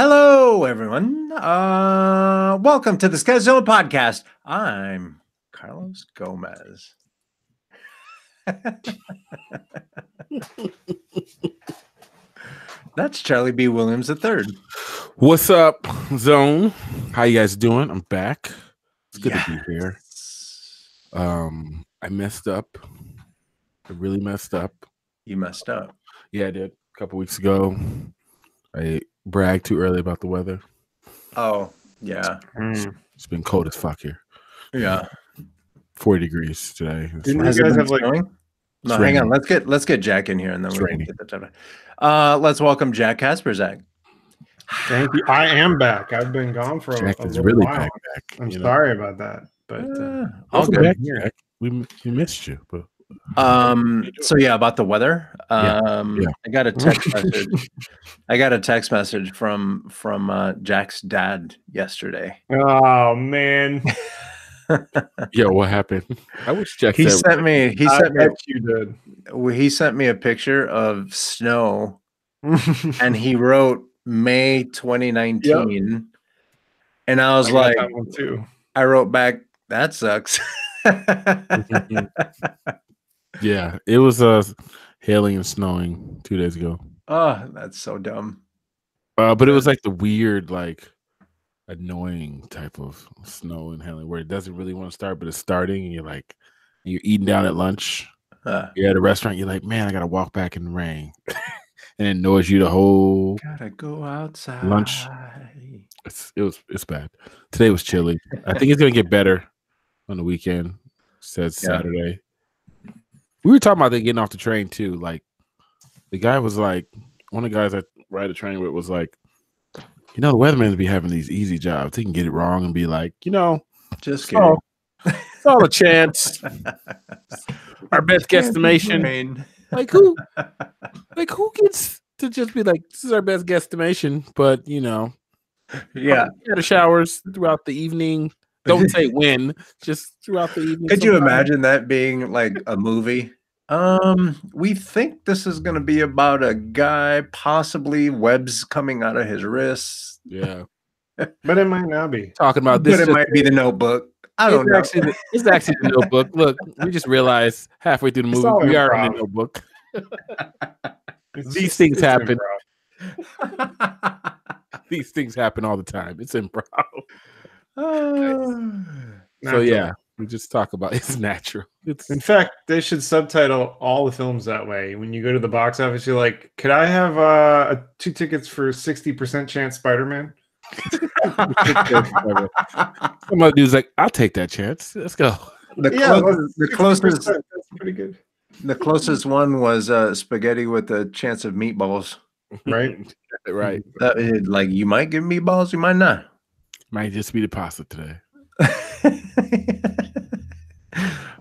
Hello, everyone. Welcome to the Schedule Podcast. I'm Carlos Gomez. That's Charlie B. Williams III. What's up, Zone? How you guys doing? I'm back. It's good to be here. I messed up. I really messed up. You messed up. Yeah, I did. A couple weeks ago, I bragged too early about the weather. Oh, yeah. It's been cold as fuck here. Yeah. 40 degrees today. Didn't you guys have like? No, hang on. Let's get Jack in here, and then we can get the time. Let's welcome Jack Kasperzak. Thank you. I am back. I've been gone for Jack a is little really while. back. I'm sorry about that, but all good. Back, Jack. We missed you, but so yeah, about the weather. Yeah. I got a text message. I got a text message from Jack's dad yesterday. oh man, Yo, what happened? I wish Jack He said sent me you did. he sent me a picture of snow and he wrote May 2019. And I was like, that one too. I wrote back, that sucks. Yeah, it was hailing and snowing 2 days ago. Oh, that's so dumb. But it was like the weird, like annoying type of snow and hailing where it doesn't really want to start, but it's starting, and you're eating down at lunch. You're at a restaurant, you're like, man, I gotta walk back in the rain. And it annoys you the whole Gotta go outside. lunch. It's bad. Today was chilly. I think it's gonna get better on the weekend. Says Saturday. We were talking about that getting off the train too. Like the guy was like, one of the guys I ride a train with was like, the weathermen be having these easy jobs. They can get it wrong and be like, Just kidding. It's all a chance. Our best guesstimation. Like who gets to just be like, this is our best guesstimation, but Yeah. Get the showers throughout the evening. Don't say when, just throughout the evening. Could you imagine that being like a movie? We think this is going to be about a guy, possibly webs coming out of his wrists. Yeah. But it might not be. Talking about this. But it might be The Notebook. I don't know. It's actually The Notebook. Look, we just realized halfway through the movie we are in The Notebook. These things happen. These things happen all the time. It's improv. So yeah, we just talk about it's natural. In fact, they should subtitle all the films that way. When you go to the box office, you're like, "Could I have 2 tickets for 60% chance Spider-Man?" Some other dude's like, "I'll take that chance. Let's go." The closest. That's pretty good. The closest one was spaghetti with a chance of meatballs. Right. Right. Like you might give meatballs, you might not. Might just be the pasta today.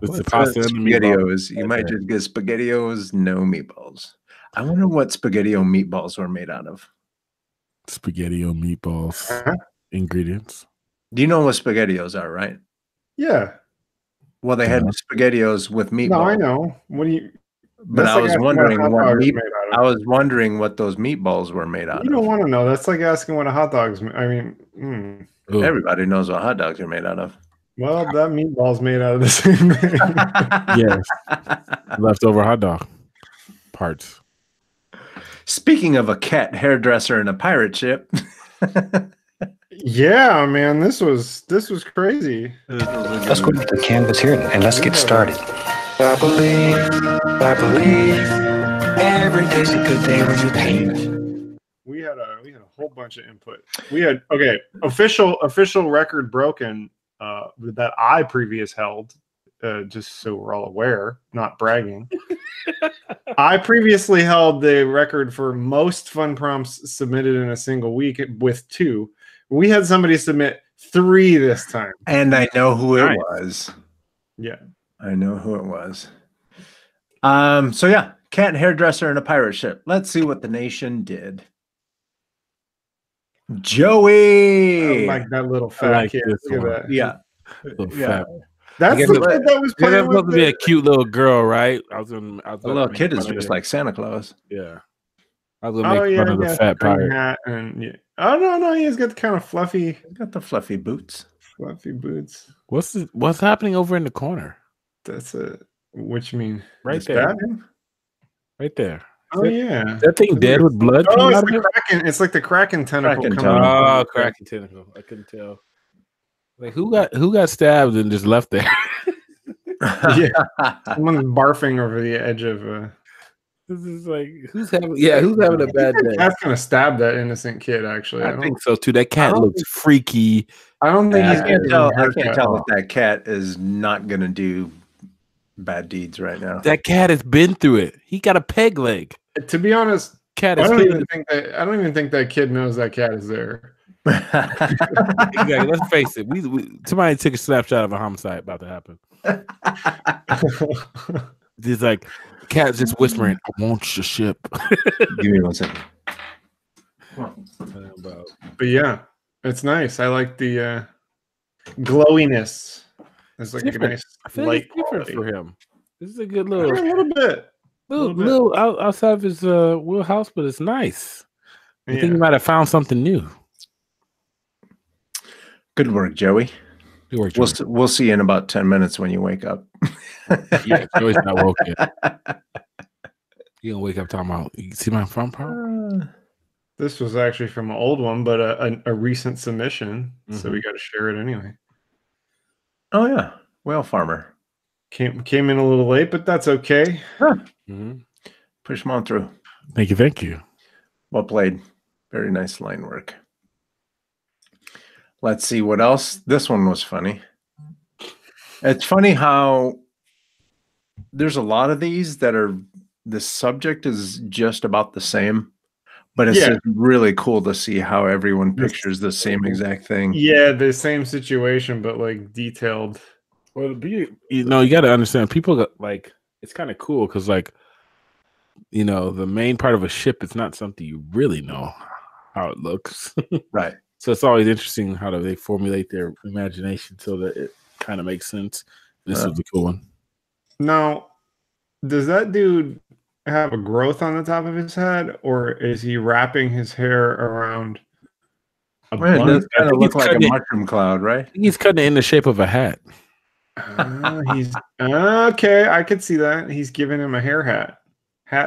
It's the pasta and SpaghettiOs. You might just get SpaghettiOs, no meatballs. I wonder what SpaghettiO meatballs were made out of. SpaghettiO meatballs. Ingredients. Do you know what SpaghettiOs are, right? Yeah. Well, they had SpaghettiOs with meatballs. No, I know. What do you? But I was wondering what those meatballs were made out of. You don't want to know. That's like asking what a hot dog's. I mean, everybody knows what hot dogs are made out of. Well, that meatball's made out of the same thing. Yes. Leftover hot dog parts. Speaking of a cat hairdresser and a pirate ship. Yeah, man, this was crazy. Let's go to the canvas here and let's get started. I believe every day's a good day when you paint. We had a whole bunch of input. We had official record broken that I previous held. Just so we're all aware, not bragging. I previously held the record for most fun prompts submitted in a single week with 2. We had somebody submit 3 this time. And I know who it was. Yeah. I know who it was. So yeah, cat hairdresser and a pirate ship. Let's see what the nation did. Joey. I like that little fat kid. Look at that. Yeah. Fat. That's the kid that was playing with supposed to be a cute little girl, right? The little kid is just like Santa Claus. Yeah. I was gonna make fun of the fat pirate. Hat and yeah. Oh no, he's got the kind of fluffy. He's got the fluffy boots. Fluffy boots. What's happening over in the corner? That's a what you mean? Right there. Right there. Oh yeah. That thing dead with blood? Oh, it's the Kraken. It's like the Kraken tentacle. Kraken tentacle. I couldn't tell. Like who got stabbed and just left there? Yeah. Someone's barfing over the edge of This is like who's having a bad day? That's gonna stab that innocent kid. Actually, I think so too. That cat looks freaky. I don't think I can't tell that cat is not gonna do bad deeds right now. That cat has been through it. He got a peg leg. To be honest, cat I don't even think that kid knows that cat is there. Exactly. Let's face it. Somebody took a snapshot of a homicide about to happen. It's like cat's just whispering, "I want your ship." Give me 1 second. But yeah, it's nice. I like the glowiness. It's like a nice light different for him. This is a good little, a little outside of his wheelhouse, but it's nice. I think he might have found something new. Good work, Joey. Good work, Joey. We'll see you in about 10 minutes when you wake up. Yeah, Joey's not woke yet. You gonna wake up talking about? You see my front part? This was actually from an old one, but a recent submission, so we got to share it anyway. Oh yeah, whale farmer came in a little late, but that's okay. Huh. Push them on through. Thank you. Well played. Very nice line work. Let's see what else. This one was funny. It's funny how there's a lot of these that are the subject is just about the same, but it's just really cool to see how everyone pictures the same exact thing. Yeah, the same situation, but like detailed. Well, you got to understand, people got, like, it's kind of cool because, like, you know, the main part of a ship is not something you really know how it looks. Right. So it's always interesting how they formulate their imagination so that it kind of makes sense. This is a cool one. Now, does that dude have a growth on the top of his head, or is he wrapping his hair around a bun? It does kind of look like a mushroom cloud, right? He's cutting it in the shape of a hat. He's okay. I could see that. He's giving him a hat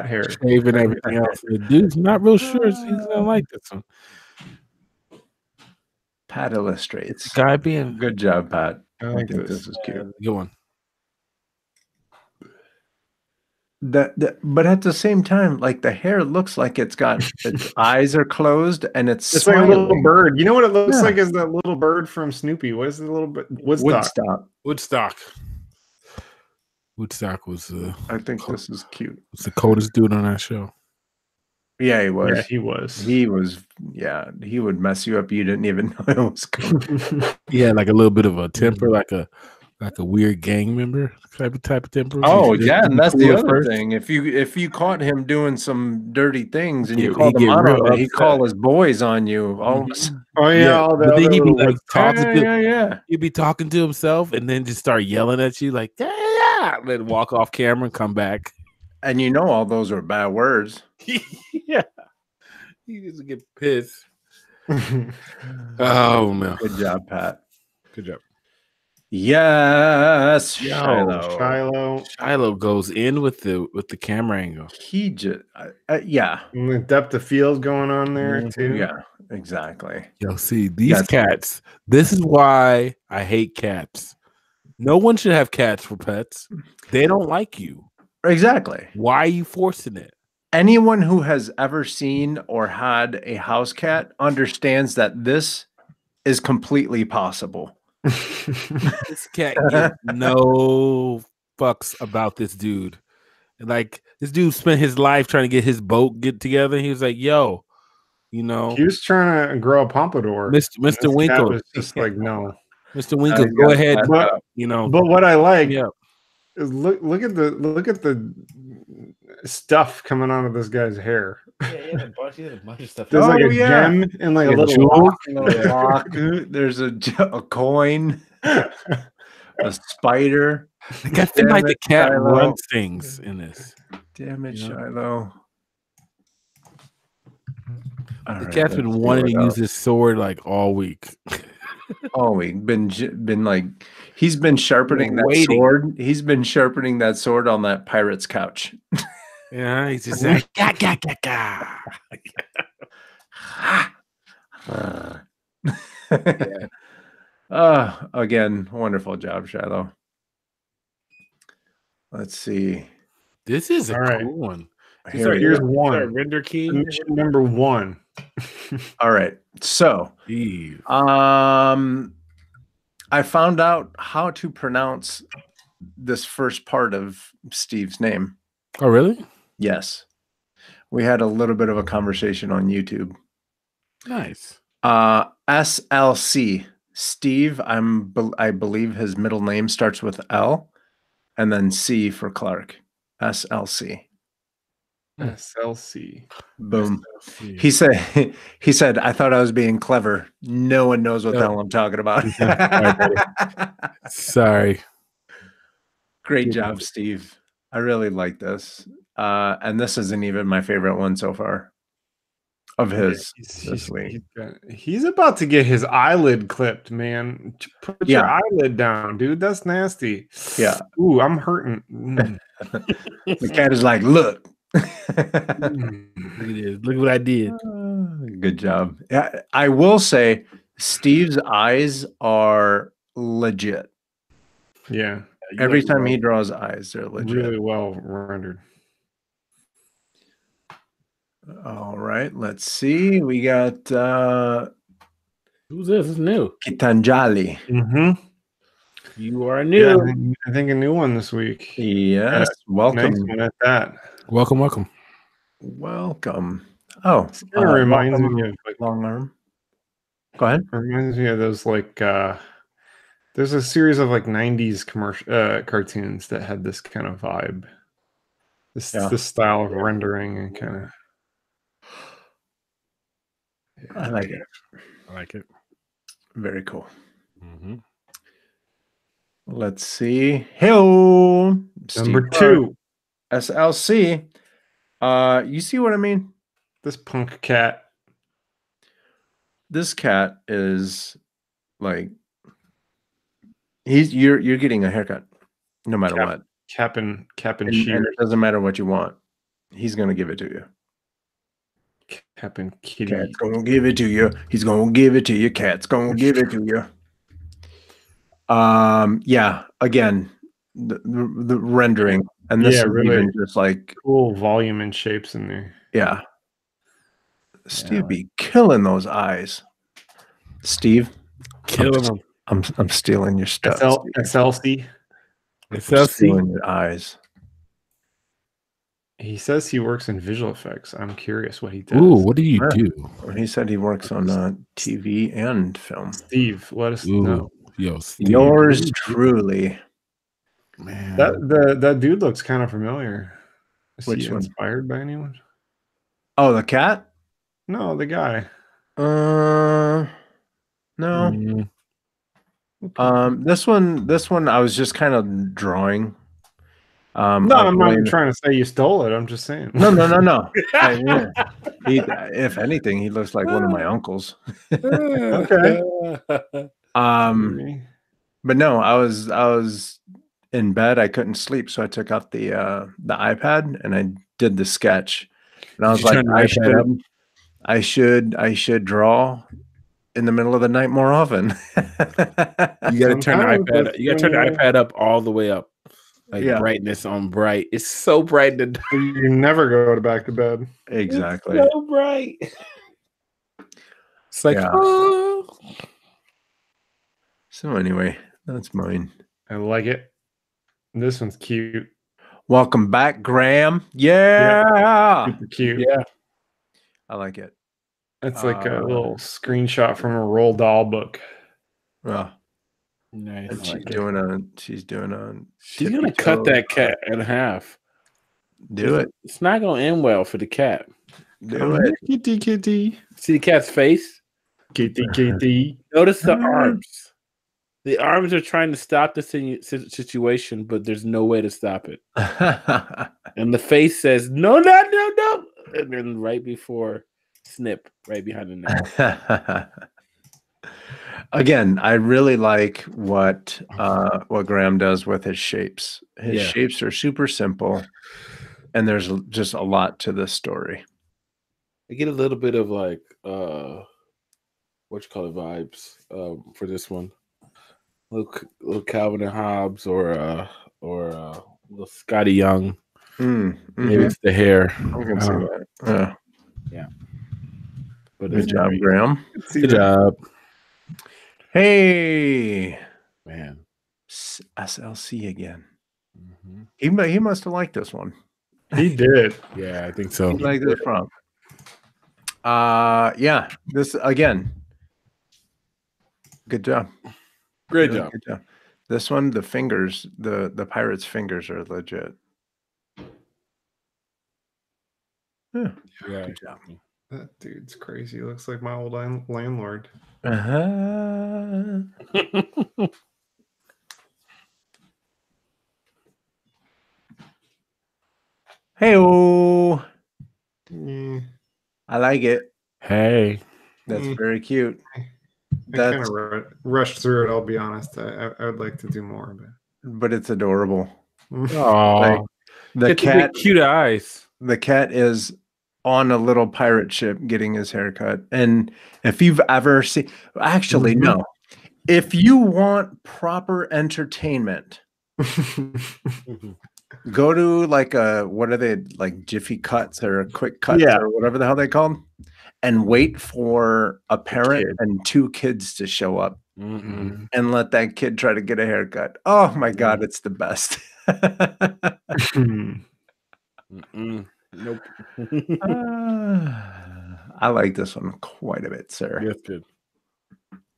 hair, shaving everything else. The dude's not real sure he's gonna like this one. Pat illustrates. Guy being good job, Pat. I think this is cute. Good one. But at the same time, like the hair looks like its eyes are closed and it's like a little bird. You know what it looks like is that little bird from Snoopy. What is the little bit? Woodstock was. I think this is cute. Was the coldest dude on that show. Yeah, he was. Yeah, he was. He was. Yeah, he would mess you up. You didn't even know it was cold. Yeah, like a little bit of a temper, like a weird gang member type of temper. Oh yeah, and that's the other thing. If you caught him doing some dirty things and you called him out on it, he'd call his boys on you. All of a sudden. Oh yeah, but then he'd be like talking yeah. He'd be talking to himself and then just start yelling at you like and then walk off camera and come back. And you know all those are bad words. Yeah, he used to get pissed. Oh man, good job, Pat. Good job. Yes, Shiloh goes in with the camera angle. He just, yeah. And the depth of field going on there too. Yeah, exactly. Yo, see these cats. This is why I hate cats. No one should have cats for pets. They don't like you. Exactly. Why are you forcing it? Anyone who has ever seen or had a house cat understands that this is completely possible. This cat gives no fucks about this dude. Like, this dude spent his life trying to get his boat together. He was like, yo, you know. He was trying to grow a pompadour. Mr. Winkle was just like, no. Mr. Winkle, go ahead. But, you know. But what I like is look at the stuff coming out of this guy's hair. Yeah, he had a bunch of stuff. There's like a gem and like a little rock. There's a coin, a spider. Like, I feel like the cat runs things in this. Damn it, Shiloh. All The right, cat's let's been see wanting what to use else. this sword like all week. Oh, been like he's been sharpening that waiting. sword. He's been sharpening that sword on that pirate's couch. Yeah, he's just like, gah, gah, gah, gah. Again, wonderful job, Shiloh. Let's see. This is a All right. cool one. Here we Here's go. one. Render key. Mission number 1. All right. So, Jeez. I found out how to pronounce this first part of Steve's name. Oh, really? Yes. We had a little bit of a conversation on YouTube. Nice. SLC. Steve, I believe his middle name starts with L and then C for Clark. SLC. SLC. Boom. He said, I thought I was being clever. No one knows what the hell I'm talking about. Sorry. Great job, Steve. I really like this. And this isn't even my favorite one so far of his. He's about to get his eyelid clipped, man. Put your eyelid down, dude. That's nasty. Yeah. Ooh, I'm hurting. Mm. The cat is like, look. Look at this. Look what I did. Good job. Yeah, I will say Steve's eyes are legit. Yeah. Every time he draws eyes, they're legit. Really well rendered. All right, let's see. We got who's this? It's new. Kitanjali. Mm-hmm. You are new. Yeah, I think a new one this week. Yes. Welcome. Nice one at that. Welcome. Oh, it reminds me of like long arm. Go ahead. Reminds me of those like there's a series of like 90s commercial cartoons that had this kind of vibe. This style of rendering and kind of I like it. I like it. Very cool. Mm-hmm. Let's see. Hello. Number 2. SLC. You see what I mean? This punk cat. This cat is like you're getting a haircut no matter what. Cap and and shears. it doesn't matter what you want. He's gonna give it to you. Cap and kitty. Cat's gonna give it to you. He's gonna give it to you. Cat's gonna give it to you. Yeah, again, the rendering, and this is really even just like cool volume and shapes in there. Yeah. Steve be killing those eyes. Steve, killing them. I'm stealing your stuff. SLC. Stealing your eyes. He says he works in visual effects. I'm curious what he does. Ooh, what do you do? He said he works on TV and film. Steve, let us know. Yo, Steve. Yours truly. Man. That dude looks kind of familiar. Is Which he one? inspired by anyone? Oh, the cat? No, the guy. No. This one I was just kind of drawing. No, I'm not trying to say you stole it. I'm just saying. No. If anything, he looks like one of my uncles. Okay. But no, I was in bed. I couldn't sleep, so I took out the iPad and I did the sketch. And I was like, I should draw in the middle of the night more often. You got to turn the iPad. You got to turn the iPad up all the way up, like brightness on bright. It's so bright that you never go back to bed. Exactly. It's so bright. It's like oh. So anyway, that's mine. I like it. This one's cute. Welcome back, Graham. Yeah. Super cute. Yeah. I like it. That's like a little screenshot from a Roald Dahl book. Oh, nice. She's gonna cut that cat in half. Do it. It's not gonna end well for the cat. Do it. Kitty. See the cat's face? Kitty. Notice the arms. The arms are trying to stop the situation, but there's no way to stop it. And the face says, no. And then right before snip right behind the neck. Again, I really like what Graham does with his shapes. His Yeah. shapes are super simple, and there's just a lot to this story. I get a little bit of like what you call it vibes for this one. Little Calvin and Hobbes or little Scotty Young. Maybe it's the hair. I can see that. Yeah. But Good job, Graham. Good job. Hey, Man. SLC again. Mm-hmm. He must have liked this one. He did. Yeah, I think so. He liked this from. Yeah. This again. Good job. Great Really job. Good job. This one, the fingers, the pirate's fingers are legit. Yeah. Good job. That dude's crazy. He looks like my old landlord. Uh-huh. Hey-oh. Yeah. I like it. Hey. That's very cute. I kind of rushed through it, I'll be honest. I would like to do more, but it's adorable. Oh, like, the cat, cute eyes. The cat is on a little pirate ship getting his haircut. And if you've ever seen, actually, no. If you want proper entertainment, go to like what are they, like Jiffy Cuts or Quick Cuts or whatever the hell they call them, and wait for a parent and two kids to show up and let that kid try to get a haircut. Oh my God, it's the best. Nope. I like this one quite a bit, sir. That's good.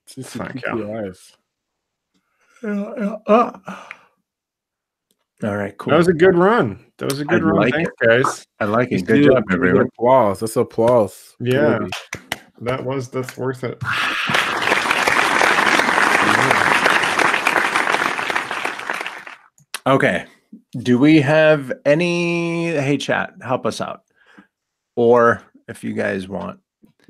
Just Thank you. Eyes. All right, cool. That was a good run. Thanks, guys. I like it. Good job, everyone. Applause. That's applause. Yeah, that's worth it. Okay. Do we have any? Hey, chat, help us out. Or if you guys want,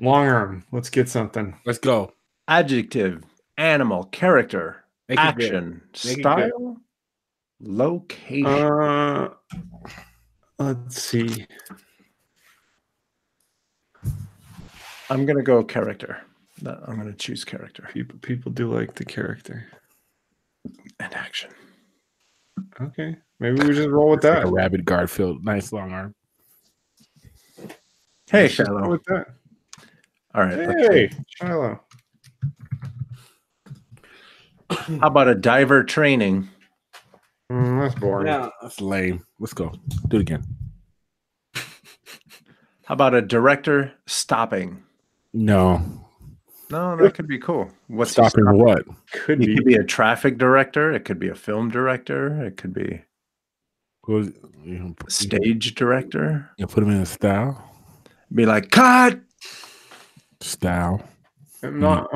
long arm. Let's get something. Let's go. Adjective, animal, character, action, style, location. Let's see. I'm gonna go character. I'm gonna choose character. People do like the character and action. Okay, maybe we just roll with that. Like a rabid Garfield, nice long arm. Hey, Shiloh. With that. All right. Hey, Shiloh. How about a diver training? That's boring. Yeah, that's lame. Let's go. Do it again. How about a director stopping? No, that could be cool. What's stopping what? Could be a traffic director. It could be a film director. It could be stage director. You put him in a style. Be like, cut. Style. I'm not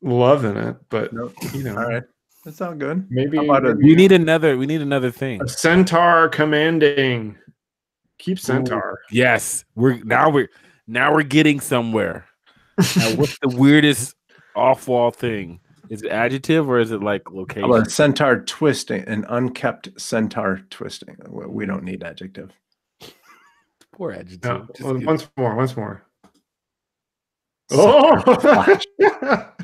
loving it, but all right, that's all good. Maybe we need another thing. A Centaur commanding. Keep Centaur. Ooh, yes, we're getting somewhere. Now, what's the weirdest off-wall thing? Is it adjective or is it like location? How about Centaur twisting, an unkept Centaur twisting? We don't need adjective. Poor adjective. No, once more. Oh,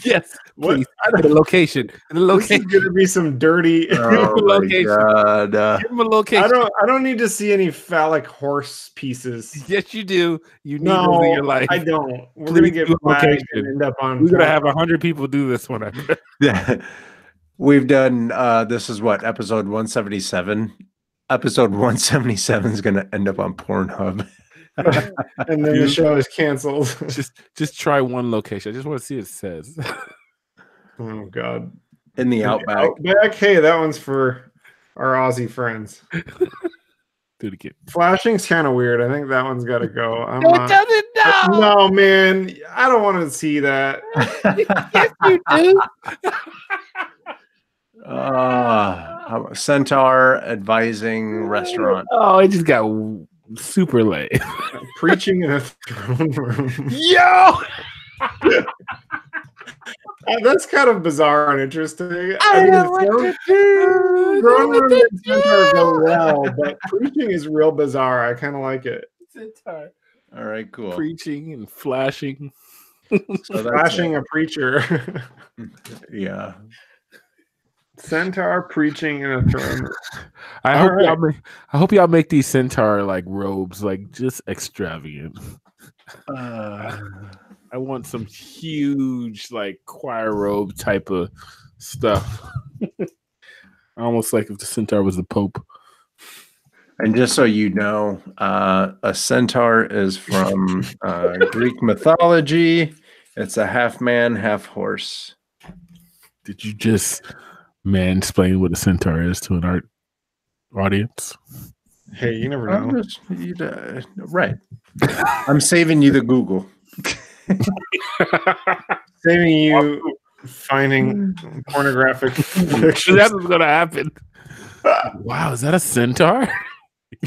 yes. Please. The location. This is gonna be some dirty location. God. Give him a location. I don't need to see any phallic horse pieces. Yes, you do. You need those in your life. I don't. We're gonna get location. End up on. We're gonna have 100 people do this one. Yeah, we've done. This is what episode 177. Episode 177 is gonna end up on Pornhub. And then the show is canceled. just try one location. I just want to see what it says. Oh God! In the outback. Hey, that one's for our Aussie friends. Do it again. Flashing's kind of weird. I think that one's got to go. It doesn't. No, man. I don't want to see that. Yes, you do. Centaur advising restaurant. Oh, it just got super late. Preaching in a throne room. Yo, That's kind of bizarre and interesting. I mean, know what to do. throne room and Centaur go well, but preaching is real bizarre. I kind of like it. Centaur. All right, cool. Preaching and flashing. So that's Flashing a preacher. yeah. Centaur preaching in a throne room. I All hope I hope y'all make these centaur like robes like just extravagant. I want some huge like choir robe type of stuff. Almost like if the centaur was the Pope. And just so you know, a centaur is from Greek mythology. It's a half man, half horse. Did you just mansplain what a centaur is to an art audience? Hey, you never I'm know. just, right. I'm saving you the Google. Saving you finding pornographic pictures. That's what's gonna happen. Wow, is that a centaur?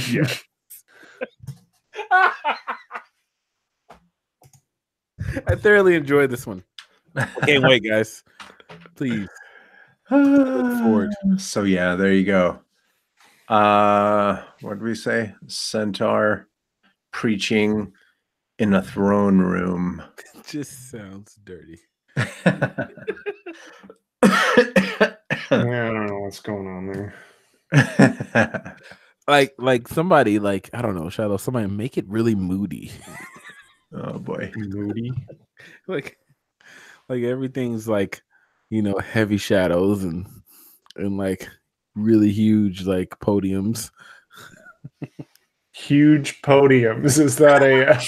Yeah. I thoroughly enjoyed this one. I can't wait, guys. Please. Look forward. So yeah, there you go. What did we say? Centaur preaching in a throne room. It just sounds dirty. Yeah, I don't know what's going on there. Like somebody, like, I don't know, Shiloh, somebody make it really moody. Oh boy. Moody. like everything's like, heavy shadows and like really huge like podiums. Huge podiums. Is that a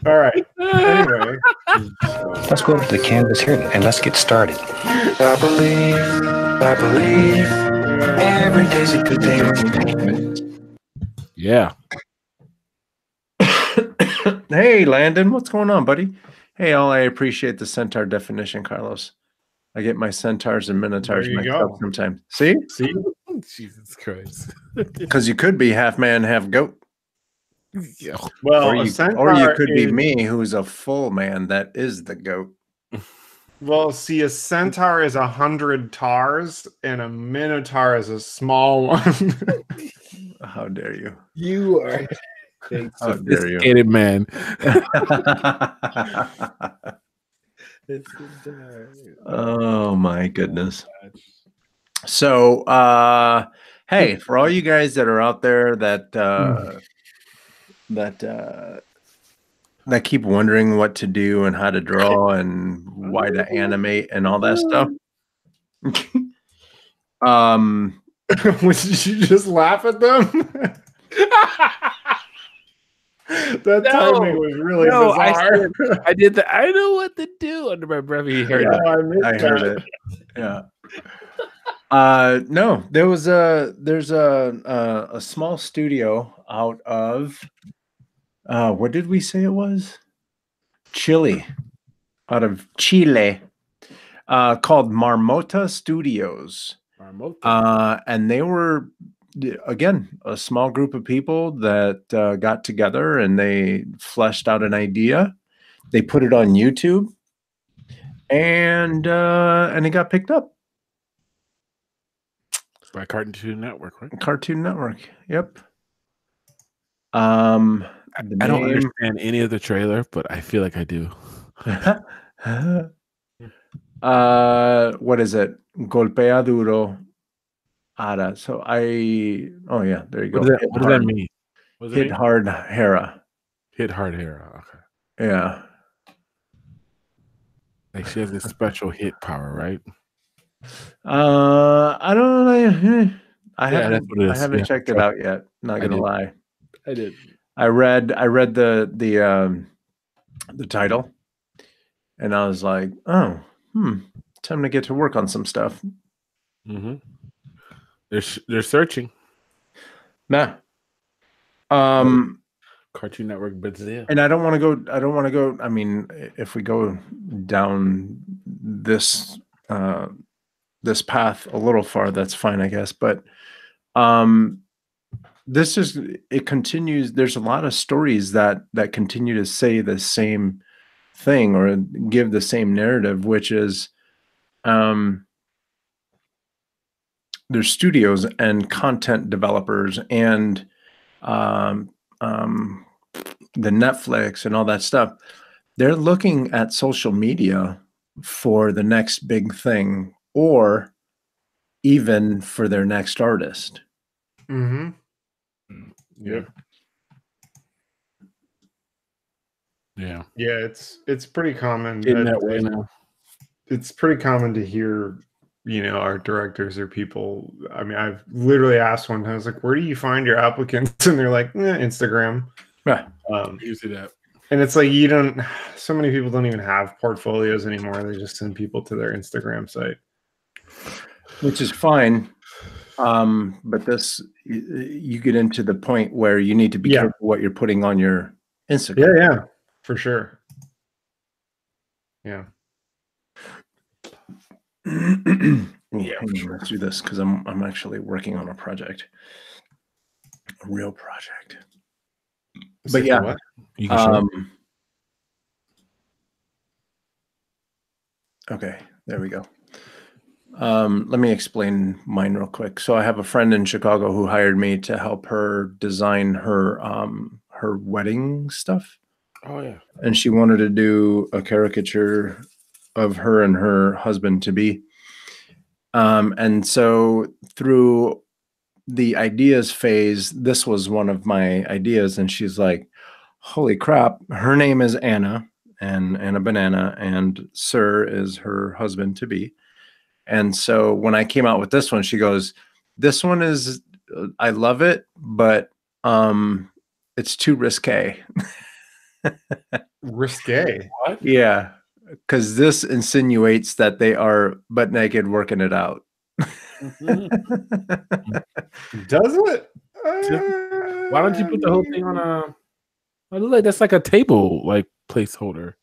all right. Anyway. Let's go over to the canvas here and let's get started. I believe every day's a good day when you paint. Yeah. Hey, Landon, what's going on, buddy? Hey, I appreciate the centaur definition, Carlos. I get my centaurs and minotaurs There you mixed go. up sometimes. See? Jesus Christ. Because you could be half man, half goat. Yeah. Well, Or a you centaur could be is- me, who's a full man that is the goat. Well, see, a centaur is 100 tars, and a minotaur is a small one. How dare you? You are a How dare you? sophisticated man. Oh my goodness. So hey, for all you guys that are out there that that keep wondering what to do and how to draw and why to animate and all that stuff. Did you just laugh at them? That timing was really bizarre. I did that. I know what to do under my breath. He heard it. I heard it. Yeah. No, there's a small studio out of what did we say it was? Chile. Out of Chile. Called Marmota Studios. And they were, again, a small group of people that got together and they fleshed out an idea. They put it on YouTube, and it got picked up By Cartoon Network, right? Cartoon Network. Yep. I don't understand any of the trailer, but I feel like I do. What is it? Golpea duro. Ara. So oh yeah, there you go. What does that mean? Hit hard Hera. Hit hard Hera. Okay. Yeah. Like she has this special hit power, right? I don't know. I Yeah, that's what it is. I haven't Yeah. checked it out yet. Not gonna did. lie. I did. I read the title, and I was like, oh, time to get to work on some stuff. Mm-hmm. They're searching. Nah. Cartoon Network Brazil. And I don't want to go. I mean, if we go down this this path a little far, that's fine, I guess. But it continues. There's a lot of stories that continue to say the same thing or give the same narrative, which is there's studios and content developers and the Netflix and all that stuff. They're looking at social media for the next big thing or even for their next artist. Mm-hmm. Yep. Yeah. Yeah, it's pretty common. In that way now. It's pretty common to hear, our directors or people. I mean, I've literally asked one time, I was like, where do you find your applicants? And they're like, Instagram. Yeah. Usually that. And it's like so many people don't even have portfolios anymore. They just send people to their Instagram site. Which is fine. But you get into the point where you need to be careful what you're putting on your Instagram. Yeah, for sure. Yeah. Let's do this because I'm actually working on a project, a real project. But yeah, what? You can show okay, there we go. Let me explain mine real quick. So I have a friend in Chicago who hired me to help her design her wedding stuff. Oh yeah. And she wanted to do a caricature of her and her husband to be. And so through the ideas phase, this was one of my ideas. And she's like, holy crap, her name is Anna and Anna Banana, and Sir is her husband to be. And so when I came out with this one, she goes, this one is, I love it, but it's too risque. Risque? What? Yeah, because this insinuates that they are butt naked working it out. Does it? Why don't you put the whole thing on that's like a table like placeholder?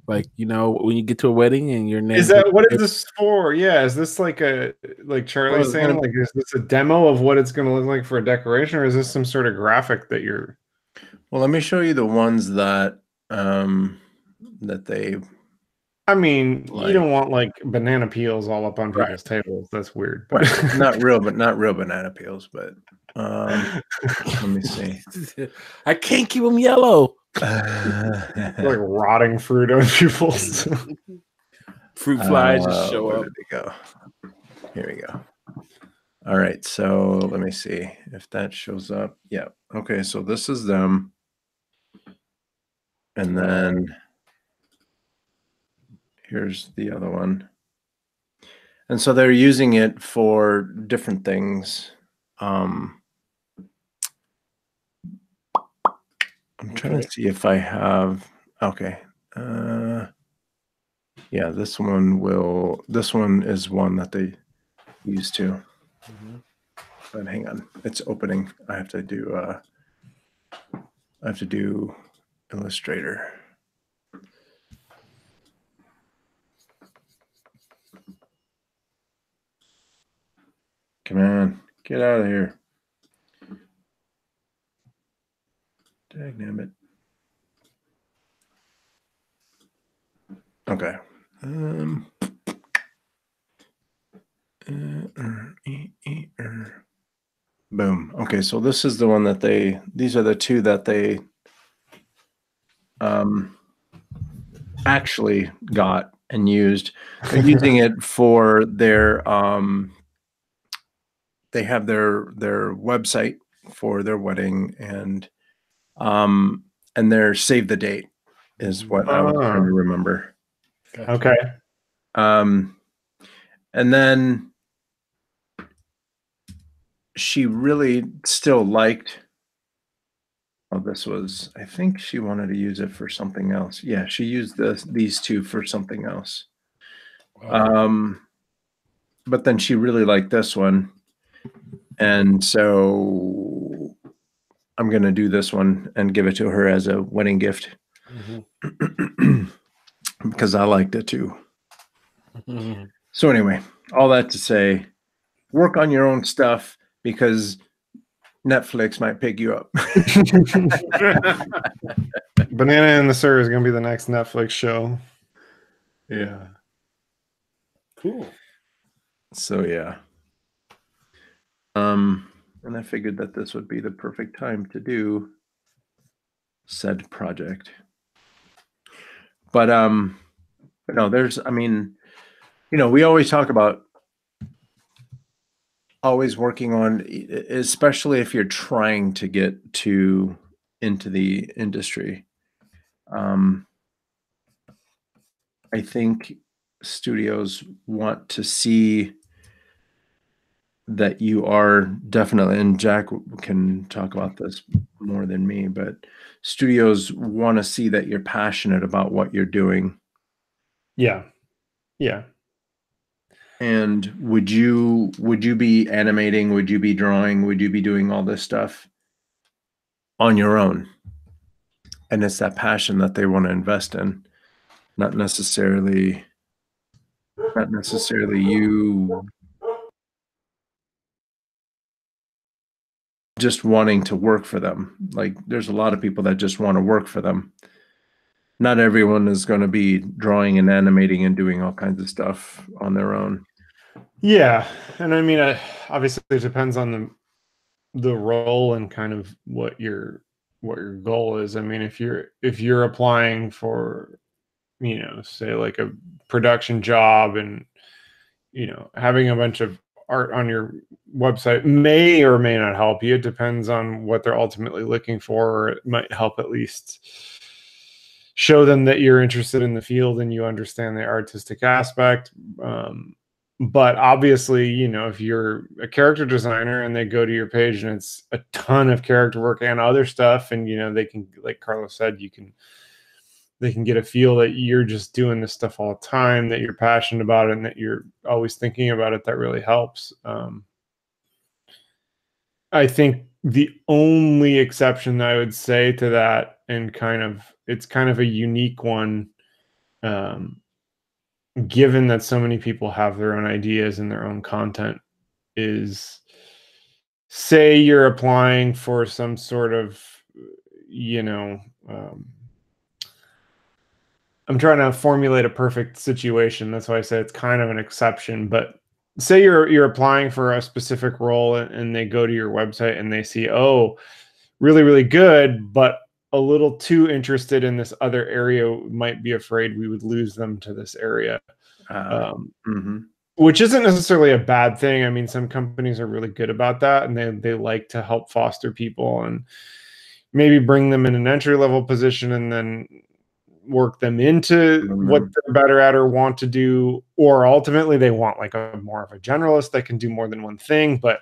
Like, when you get to a wedding and your name what is this for? Yeah, is this like Charlie's saying? Like, is this a demo of what it's going to look like for a decoration, or is this some sort of graphic that you're? Well, let me show you the ones that they. I mean, you don't want like banana peels all up on people's tables. That's weird. But not real banana peels. But let me see. I can't keep them yellow. Like rotting fruit on people's fruit flies just show up. Where did it go? Here we go. All right, so let me see if that shows up. Yeah. Okay, so this is them. And then here's the other one. And so they're using it for different things. I'm trying to see if I have, okay. Yeah, this one is one that they use too. But hang on, it's opening. I have to do Illustrator. Come on, get out of here. Dagnabbit. Okay. Boom. Okay, so this is the one that these are the two that they actually got and used. They're using it for their they have their website for their wedding, and their save the date is what I was trying to remember. Okay. And then she really still liked, this was, I think she wanted to use it for something else. Yeah, she used these two for something else. Wow. But then she really liked this one. And so I'm going to do this one and give it to her as a wedding gift. Because I liked it too. So anyway, all that to say, work on your own stuff because Netflix might pick you up. Banana and the Sir is going to be the next Netflix show. Yeah. Cool. So yeah. And I figured that this would be the perfect time to do said project. But no, there's, I mean, we always talk about always working on, especially if you're trying to get into the industry. I think studios want to see that you are definitely, and Jack can talk about this more than me, but studios want to see that you're passionate about what you're doing. Yeah. Yeah. And would you be animating? Would you be drawing? Would you be doing all this stuff on your own? And it's that passion that they want to invest in, not necessarily you just wanting to work for them. Like there's a lot of people that just want to work for them. Not everyone is going to be drawing and animating and doing all kinds of stuff on their own. Yeah. And I mean, obviously it depends on the role and kind of what your goal is. I mean, if you're applying for, say like a production job and, having a bunch of art on your website may or may not help you. It depends on what they're ultimately looking for. Or it might help at least show them that you're interested in the field and you understand the artistic aspect. But obviously, if you're a character designer and they go to your page and it's a ton of character work and other stuff, and they can, like Carlos said, they can get a feel that you're just doing this stuff all the time, that you're passionate about it, and that you're always thinking about it. That really helps. I think the only exception I would say to that, and it's kind of a unique one, given that so many people have their own ideas and their own content, is say you're applying for some sort of, I'm trying to formulate a perfect situation. That's why I say it's kind of an exception. But say you're applying for a specific role and they go to your website and they see, oh, really, really good, but a little too interested in this other area, might be afraid we would lose them to this area. Which isn't necessarily a bad thing. I mean, some companies are really good about that, and they like to help foster people and maybe bring them in an entry level position and then work them into what they're better at or want to do, or ultimately they want like a more of a generalist that can do more than one thing. But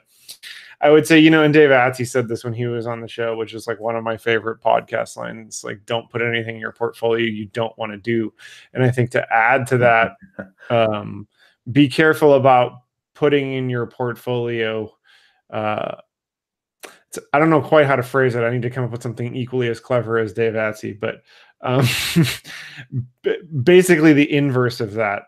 I would say, and Dave Atsy said this when he was on the show, which is like one of my favorite podcast lines, like, don't put anything in your portfolio you don't want to do. And I think to add to that, be careful about putting in your portfolio. I don't know quite how to phrase it. I need to come up with something equally as clever as Dave Atsy, but basically the inverse of that,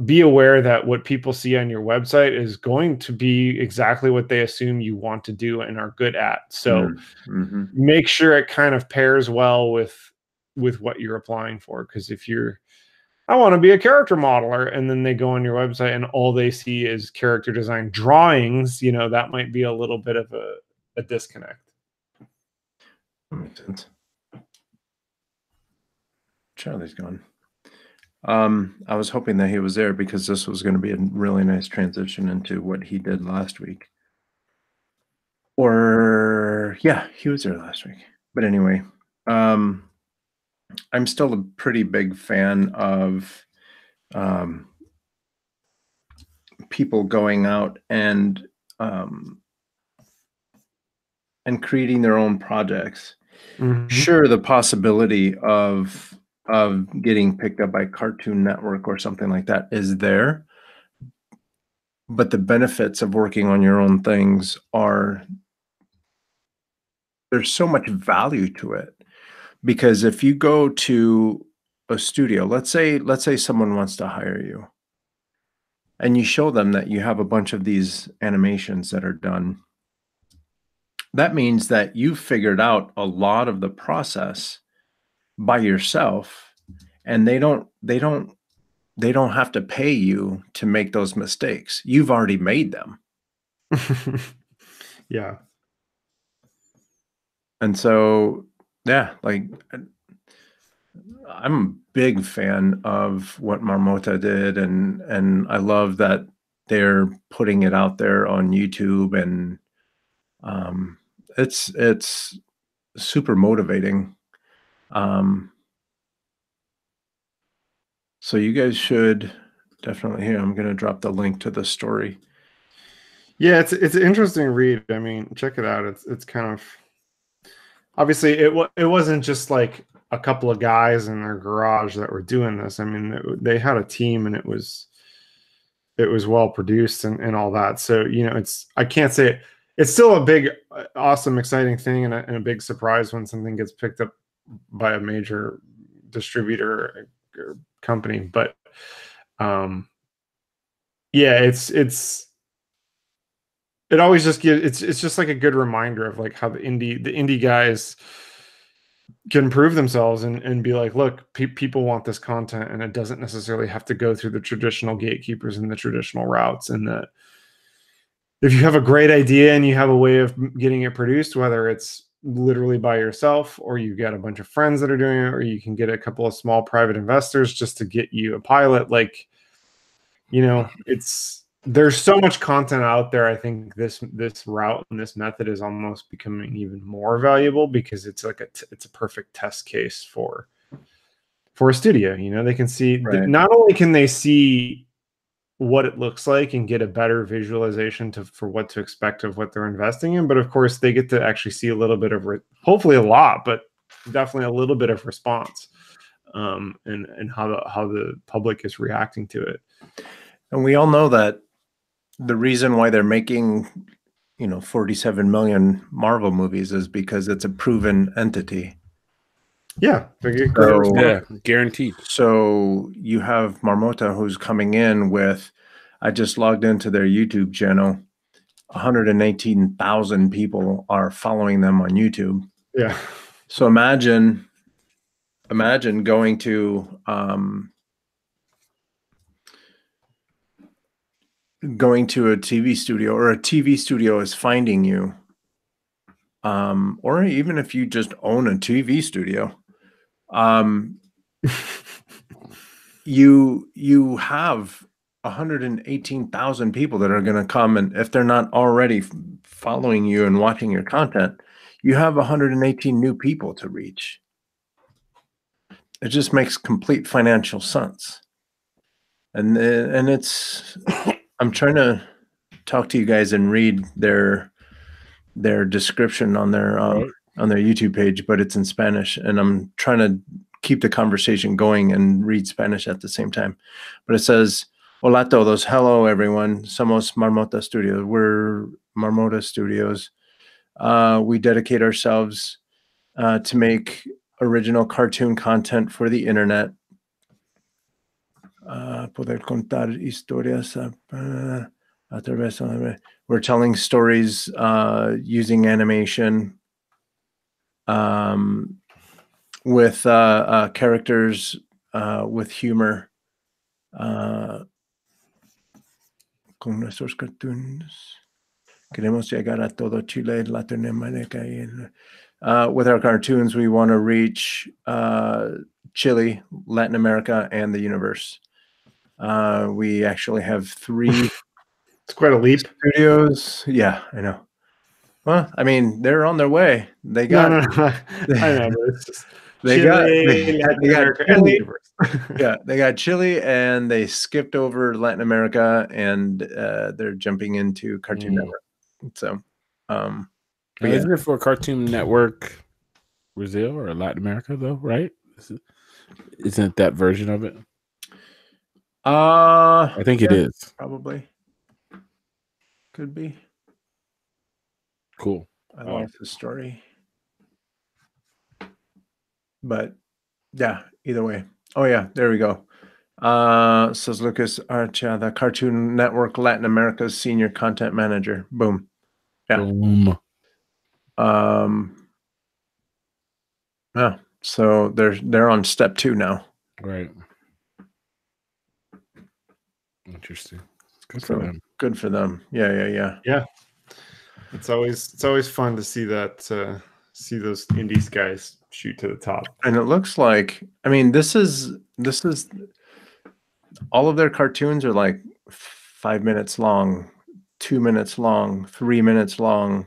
be aware that what people see on your website is going to be exactly what they assume you want to do and are good at. So make sure it kind of pairs well with what you're applying for. Because if I want to be a character modeler, and then they go on your website and all they see is character design drawings, that might be a little bit of a disconnect. That makes sense. Charlie's gone. I was hoping that he was there because this was going to be a really nice transition into what he did last week. Or yeah, he was there last week. But anyway, I'm still a pretty big fan of people going out and creating their own projects. Sure, the possibility of getting picked up by Cartoon Network or something like that is there, but the benefits of working on your own things there's so much value to it. Because if you go to a studio, let's say someone wants to hire you, and you show them that you have a bunch of these animations that are done, that means that you've figured out a lot of the process by yourself, and they don't have to pay you to make those mistakes. You've already made them. Yeah. And so, yeah, like I'm a big fan of what Marmota did, and I love that they're putting it out there on YouTube, and it's super motivating. So you guys should definitely, here, I'm going to drop the link to the story. Yeah, it's an interesting read. I mean, check it out. It's kind of, obviously it wasn't just like a couple of guys in their garage that were doing this. I mean, they had a team, and it was well produced and all that. So, you know, I can't say it's still a big, awesome, exciting thing, and a big surprise when something gets picked up by a major distributor or company. But yeah, it always just gives, it's just like a good reminder of like how the indie guys can prove themselves and be like, look, people want this content, and it doesn't necessarily have to go through the traditional gatekeepers and the traditional routes. And that if you have a great idea and you have a way of getting it produced, whether it's literally by yourself, or you get a bunch of friends that are doing it, or you can get a couple of small private investors just to get you a pilot, like, you know, there's so much content out there. I think this route and this method is almost becoming even more valuable, because it's like it's a perfect test case for a studio. You know, they can see, Right. not only can they see what it looks like and get a better visualization for what to expect of what they're investing in, but of course they get to actually see a little bit of hopefully a lot, but definitely a little bit of response, and how the public is reacting to it. And we all know that the reason why they're making, 47 million Marvel movies is because it's a proven entity. Yeah, yeah, guaranteed. So you have Marmota, who's coming in with, I just logged into their YouTube channel, 118,000 people are following them on YouTube. Yeah. So imagine going to a TV studio, or a TV studio is finding you, or even if you just own a TV studio, you have 118,000 people that are going to come, and if they're not already following you and watching your content, you have 118 new people to reach. It just makes complete financial sense. And it's, I'm trying to talk to you guys and read their description on their YouTube page, but it's in Spanish, and I'm trying to keep the conversation going and read Spanish at the same time. But it says, "Hola todos, hello everyone. Somos Marmota Studios. We're Marmota Studios. We dedicate ourselves to make original cartoon content for the internet. Poder contar historias a través de." We're telling stories using animation, with characters, with humor, con nuestros cartoons. Queremos llegar a todo Chile, Latinoamérica. With our cartoons, we want to reach Chile, Latin America, and the universe. We actually have 3 It's quite a leap. studios. Yeah, I know. Well, I mean, they're on their way. They got. No. I know, but it's just They Chile, got Latin America, and the universe. Yeah, they got Chile, and they skipped over Latin America, and they're jumping into Cartoon Network. So, but yeah. Isn't it for Cartoon Network Brazil or Latin America though? Right? Isn't it that version of it? I think it is. Probably. Could be. Cool. I lost the story. But yeah, either way. Oh yeah, there we go. Says Lucas Archa, the Cartoon Network Latin America's senior content manager. Boom. Yeah. Boom. Yeah. So they're on step 2 now. Right. Interesting. Good So for them. good for them. Yeah. Yeah. It's always fun to see that see those indies guys shoot to the top. And it looks like, I mean, this is all of their cartoons are like 5 minutes long, 2 minutes long, 3 minutes long,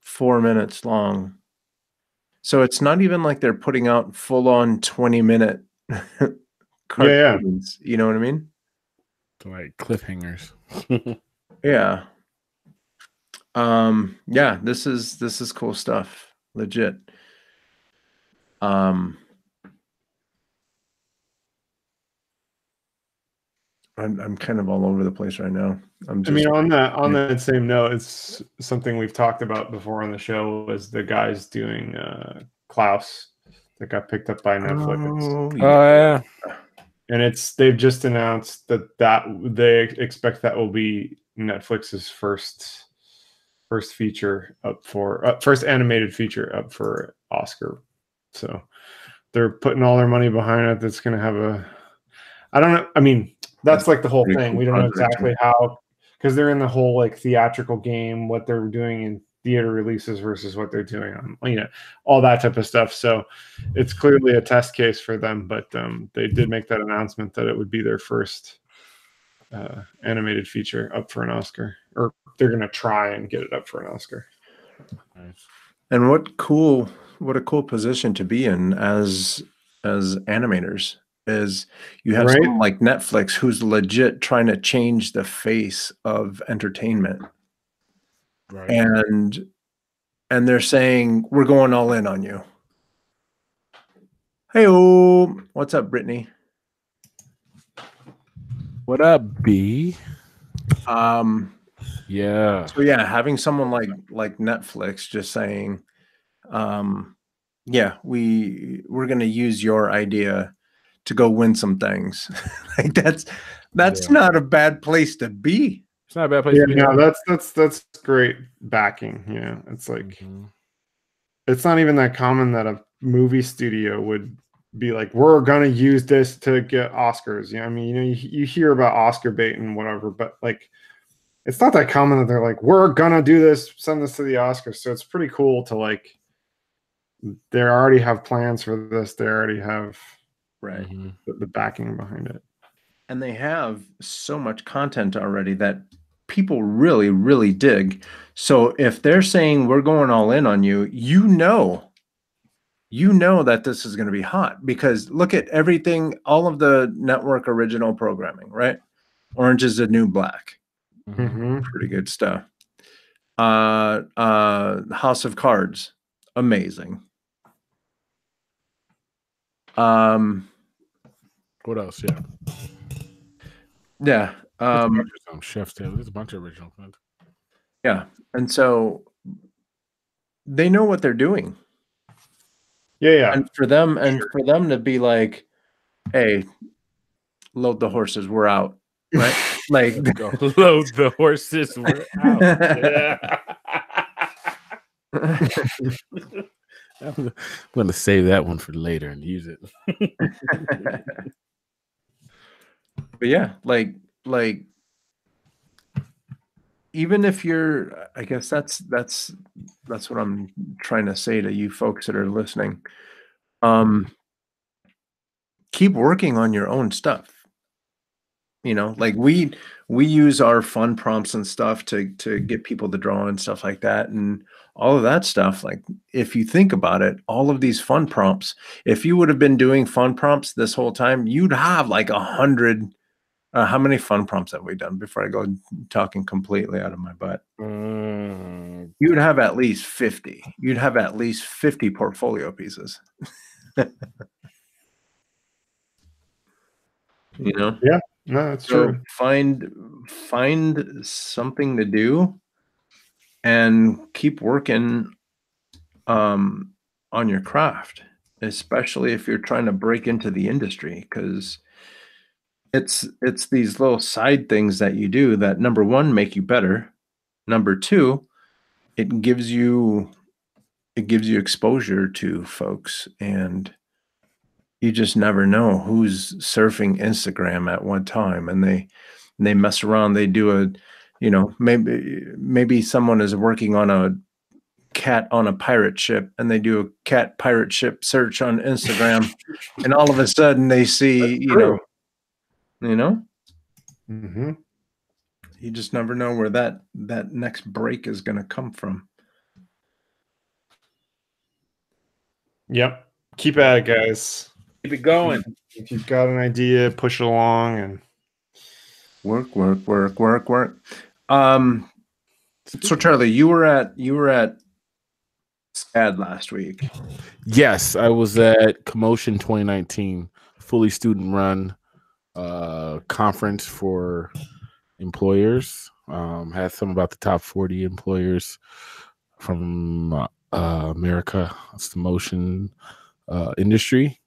4 minutes long. So it's not even like they're putting out full on 20-minute cartoons. You know what I mean? Like cliffhangers. Yeah. Yeah, this is cool stuff. Legit. I'm kind of all over the place right now. I mean, on that same note, it's something we've talked about before on the show. Is the guys doing Klaus that got picked up by Netflix? Yeah. And they've just announced that they expect that will be Netflix's first feature up for first animated feature up for Oscar. So they're putting all their money behind it. That's going to have I don't know. I mean, that's like the whole thing. Cool We don't know project. exactly how, because they're in the whole like theatrical game, what they're doing in theater releases versus what they're doing on, all that type of stuff. So it's clearly a test case for them, but they did make that announcement that it would be their first animated feature up for an Oscar, or they're going to try and get it up for an Oscar. Nice. And what a cool position to be in as animators is you have Right? someone like Netflix who's legit trying to change the face of entertainment. Right. And they're saying, we're going all in on you. Hey, what's up, Brittany? What up, B? Yeah. So yeah, having someone like Netflix just saying, yeah, we're gonna use your idea to go win some things. Like that's Yeah. not a bad place to be. It's not a bad place Yeah, to be. no, that's great backing. Yeah, it's like Mhm. it's not even that common that a movie studio would be like, we're gonna use this to get Oscars. I mean, you hear about Oscar bait and whatever, but like, it's not that common that they're like, we're gonna do this, send this to the Oscars. So it's pretty cool to like, they already have plans for this. They already have Right. Mhm. the backing behind it. And they have so much content already that people really, really dig. So if they're saying we're going all in on you, you know that this is going to be hot, because look at everything, all of the network original programming, right? Orange is the New Black. Mhm. Pretty good stuff. House of Cards, amazing. What else? Yeah. Yeah. Chef's Table. There's a bunch of original content. Yeah. And so they know what they're doing. Yeah. And for them to be like, hey, load the horses, we're out. Right? Like Load the horses, we're out. Yeah. I'm going to save that one for later and use it. But yeah, like even if you're, I guess that's what I'm trying to say to you folks that are listening. Keep working on your own stuff. Like we use our fun prompts and stuff to get people to draw and stuff like that, and all of that stuff. Like if you think about it, all of these fun prompts, if you would have been doing fun prompts this whole time, you'd have like 100. How many fun prompts have we done before I go talking completely out of my butt? You would have at least 50. You'd have at least 50 portfolio pieces. Yeah. No, that's So true. find something to do and keep working on your craft especially if you're trying to break into the industry, because it's these little side things that you do that, number one, make you better. Number two, it gives you exposure to folks, and you just never know who's surfing Instagram at one time, and they mess around. They do a, maybe someone is working on a cat on a pirate ship, and they do a cat pirate ship search on Instagram, and all of a sudden they see, Mm-hmm. you just never know where that next break is going to come from. Yep. Keep at it, guys. Keep it going. If you've got an idea, push it along and work. So Charlie, you were at SCAD last week. Yes, I was at Commotion 2019, fully student run conference for employers. Had some about the top 40 employers from America. It's the motion industry,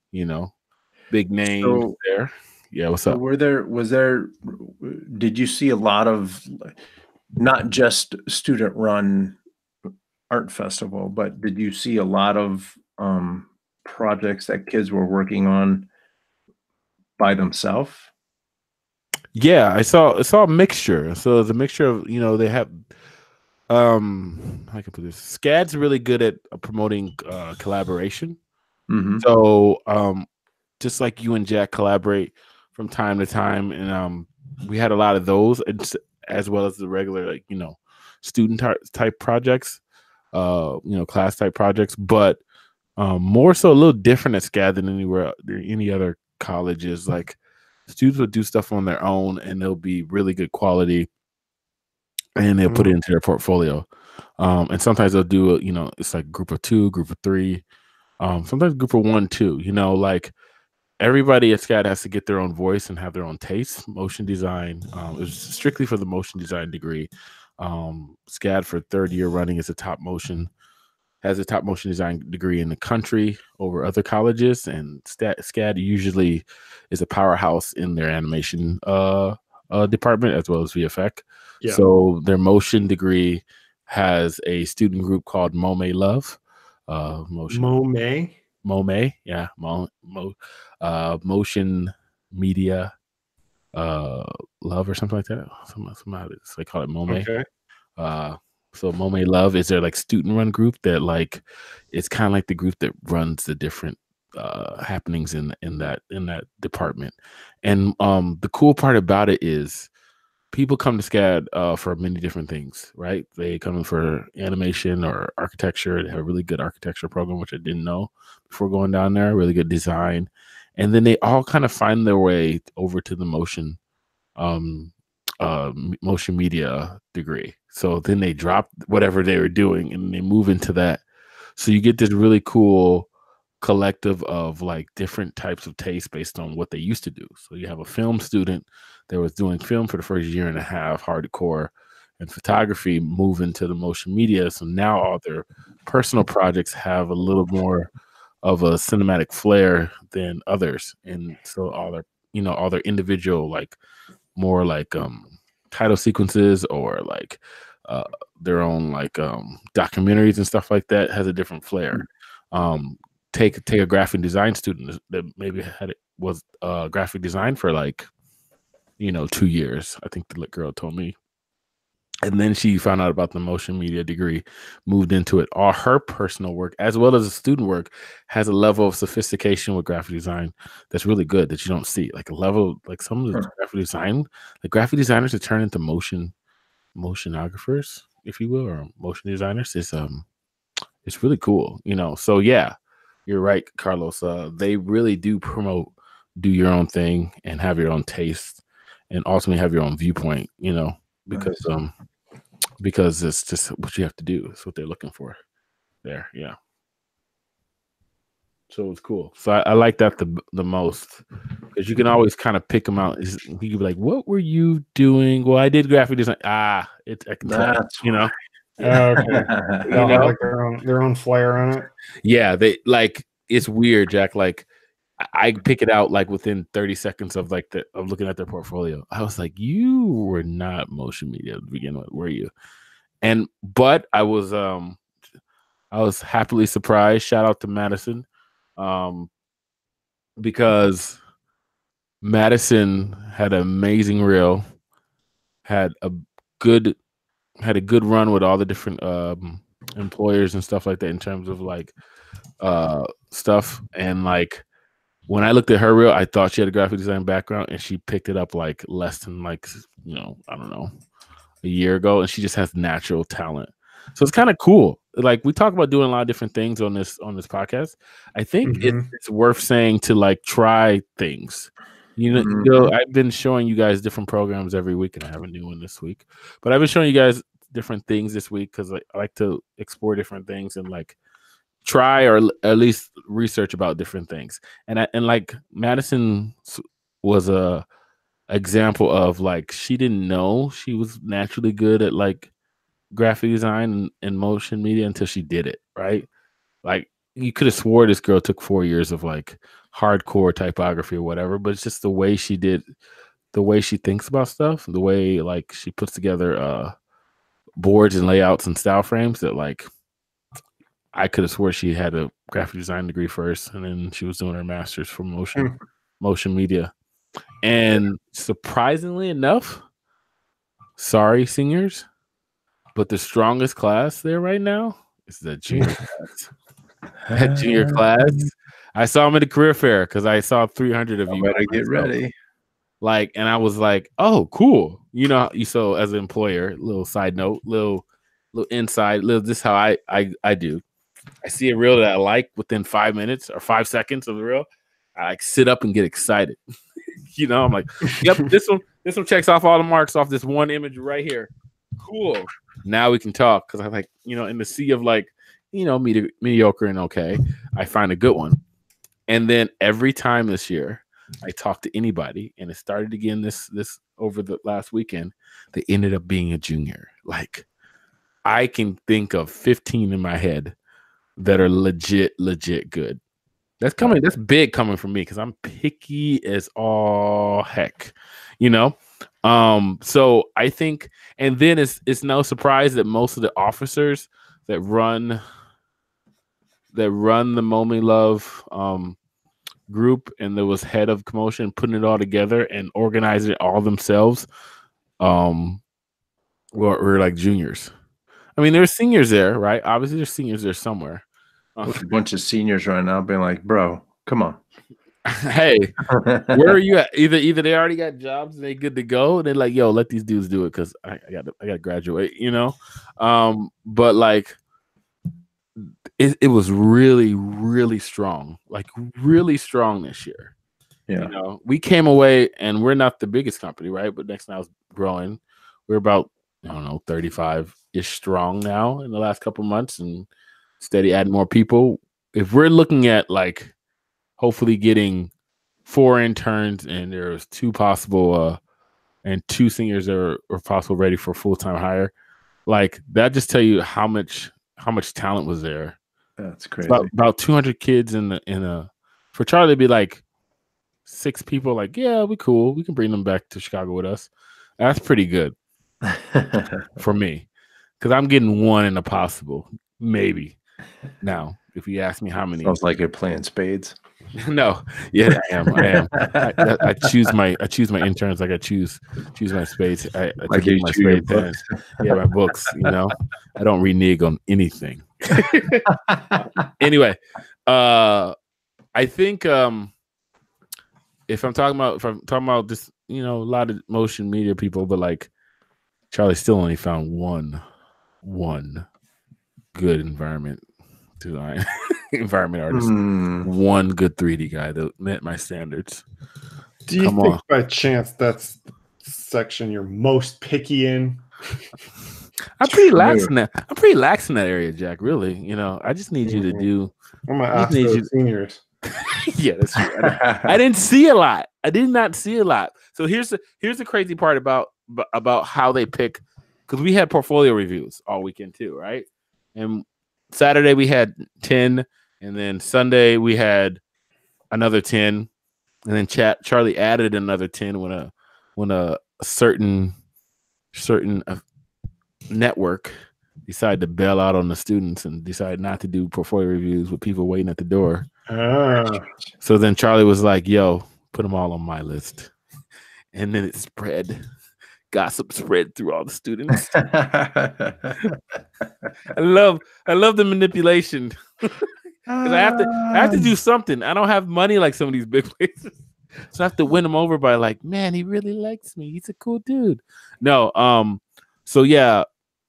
big names there. Yeah, what's up? Did you see a lot of, not just student run art festival, but did you see a lot of projects that kids were working on by themselves? Yeah, I saw a mixture. So it's a mixture of, they have how can I put this? SCAD's really good at promoting collaboration. Mm-hmm. So just like you and Jack collaborate from time to time, and we had a lot of those, as well as the regular, student type projects, class type projects, but more so a little different at SCAD than any other colleges. Like, students would do stuff on their own, and they'll be really good quality, and they'll put it into their portfolio. And sometimes they'll do it's like group of 2, group of 3, sometimes group of 1, 2. Like, everybody at SCAD has to get their own voice and have their own taste. Motion design, it was strictly for the motion design degree. SCAD for 3rd year running has a top motion design degree in the country over other colleges, and SCAD usually is a powerhouse in their animation department as well as VFX. Yeah. So their motion degree has a student group called Mome Love. Mome, yeah, motion media love or something like that. Somehow they call it Mome. Okay. So Mome Love is their student run group that it's kind of like the group that runs the different happenings in that department. And the cool part about it is people come to SCAD for many different things, right? They come in for animation or architecture. They have a really good architecture program, which I didn't know before going down there. Really good design, and then they all kind of find their way over to the motion media degree. So then they drop whatever they were doing and they move into that. So you get this really cool collective of different types of taste based on what they used to do. So you have a film student that was doing film for the first year and a half, hardcore, and photography, move into the motion media. So now all their personal projects have a little more of a cinematic flair than others. And so all their individual more title sequences or their own documentaries and stuff like that has a different flair. Take a graphic design student that maybe was graphic design for 2 years. I think the girl told me, and then she found out about the motion media degree, moved into it. All her personal work as well as the student work has a level of sophistication with graphic design that's really good that you don't see. A level some of the graphic design, the graphic designers that turn into motionographers, if you will, or motion designers, it's really cool. So yeah, you're right, Carlos. They really do promote do your own thing and have your own taste and ultimately have your own viewpoint, because it's just what you have to do. It's what they're looking for there. Yeah. So it's cool. So I like that the most, because you can always kind of pick them out. You can be like, what were you doing? Well, I did graphic design. I can tell, Okay. They all have their own flair on it. Yeah, they it's weird, Jack. Like I pick it out like within 30 seconds of like of looking at their portfolio. I was like, you were not motion media to begin with, were you? But I was happily surprised. Shout out to Madison, because Madison had an amazing reel, had a good run with all the different employers and stuff like that in terms of like stuff. And like when I looked at her reel, I thought she had a graphic design background, and she picked it up like less than like, I don't know, a year ago, and she just has natural talent. So it's kind of cool. Like we talk about doing a lot of different things on this podcast. I think it's worth saying to like try things. You know, I've been showing you guys different programs every week, and I have a new one this week. But I've been showing you guys different things this week because I like to explore different things and like try or at least research about different things. And like Madison was a example of like she didn't know she was naturally good at like graphic design and motion media until she did it, right? Like you could have swore this girl took 4 years of like hardcore typography or whatever, but it's just the way she thinks about stuff, the way like she puts together boards and layouts and style frames that like I could have swore she had a graphic design degree first, and then she was doing her master's for motion media. And surprisingly enough, sorry, seniors, but the strongest class there right now is the junior class. That junior class, I saw them at the career fair because I saw 300 of you. Better get ready. Like, and I was like, oh, cool. You know, so as an employer, little side note, little inside, this is how I do. I see a reel that I like within 5 minutes or 5 seconds of the reel. I like sit up and get excited. You know, I'm like, yep, this one checks off all the marks off this one image right here. Cool. Now we can talk because I like, in the sea of like, mediocre and okay, I find a good one. And then every time this year I talk to anybody, and it started again this over the last weekend, they ended up being a junior. Like I can think of 15 in my head that are legit good. That's big coming from me because I'm picky as all heck, So I think, and then it's no surprise that most of the officers that run the Mommy Love group and that was head of commotion, putting it all together and organizing it all themselves, were like juniors. I mean, there's seniors there, right? Obviously, there's seniors there somewhere. A bunch of seniors right now being like, bro, come on. Hey, where are you at? Either they already got jobs and they good to go. And they're like, yo, let these dudes do it because I got to graduate, But like it was really, really strong, like really strong this year. Yeah. We came away, and we're not the biggest company, right? But Next Now is growing. We're about, 35-ish strong now in the last couple months, and steady adding more people. If we're looking at like hopefully getting 4 interns, and there's 2 possible and 2 seniors that are possible ready for full-time hire, like that just tell you how much talent was there. That's crazy. About 200 kids in a for Charlie to be like 6 people, like, yeah, we cool. We can bring them back to Chicago with us. That's pretty good for me, because I'm getting 1 in a possible, maybe. Now, if you ask me how many, sounds like you're playing spades. No, yeah, I am. I choose my interns like I choose my spades. I like take my spades and my books. I don't renege on anything. Anyway, I think if I'm talking about this, a lot of motion media people, but like Charlie still only found one good environment artist, one good 3D guy that met my standards. Do you think by chance that's the section you're most picky in? I'm pretty lax in that. I'm pretty lax in that area, Jack. Really, I just need you to do. I'm gonna ask those seniors. Yeah, that's true. I didn't see a lot. I did not see a lot. So here's the crazy part about how they pick, because we had portfolio reviews all weekend too, right? And Saturday we had 10 And then Sunday we had another 10, and then Charlie added another 10 when a certain network decided to bail out on the students and decided not to do portfolio reviews with people waiting at the door. So then Charlie was like, "Yo, put them all on my list," and then it spread. Gossip spread through all the students. I love the manipulation. Because I have to do something. I don't have money like some of these big places. So I have to win him over by like, man, he really likes me. He's a cool dude. No, so yeah,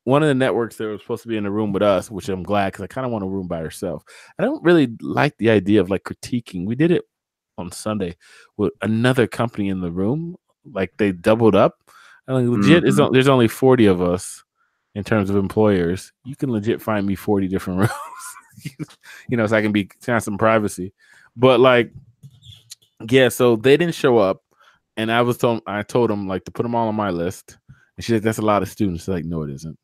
one of the networks that was supposed to be in the room with us, which I'm glad because I kind of want a room by herself. I don't really like the idea of like critiquing. We did it on Sunday with another company in the room. Like they doubled up. And like, legit, there's only 40 of us in terms of employers. You can legit find me 40 different rooms, so I can have some privacy. But like, yeah, so they didn't show up, and I told them like to put them all on my list, and she's like, "That's a lot of students." Like, no, it isn't.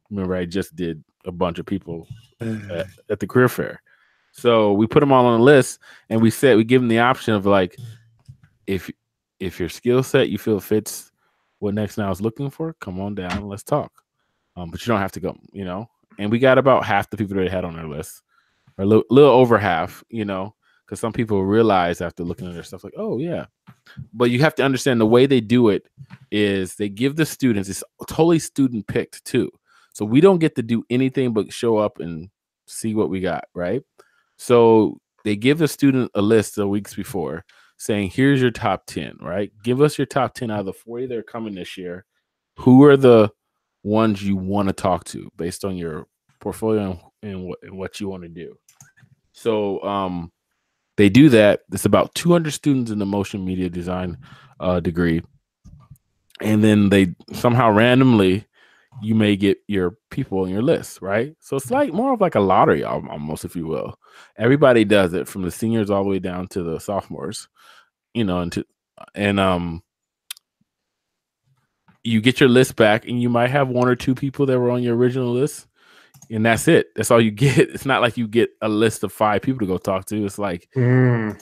Remember, I just did a bunch of people at the career fair, so we put them all on the list, and we give them the option of like, if your skill set you feel fits what Next Now is looking for, come on down and let's talk. But you don't have to go, And we got about half the people that they had on their list, or a little over half, because some people realize after looking at their stuff, like, oh yeah. But you have to understand the way they do it is they give the students, it's totally student picked too. So we don't get to do anything but show up and see what we got, right? So they give the student a list the weeks before, saying, here's your top 10, right? Give us your top 10 out of the 40 that are coming this year. Who are the ones you want to talk to based on your portfolio and what you want to do? So they do that. It's about 200 students in the motion media design degree. And then they somehow randomly, you may get your people on your list, right? So it's like more of like a lottery almost, if you will. Everybody does it from the seniors all the way down to the sophomores. And you get your list back, and you might have one or two people that were on your original list, and that's it. That's all you get. It's not like you get a list of 5 people to go talk to. It's like you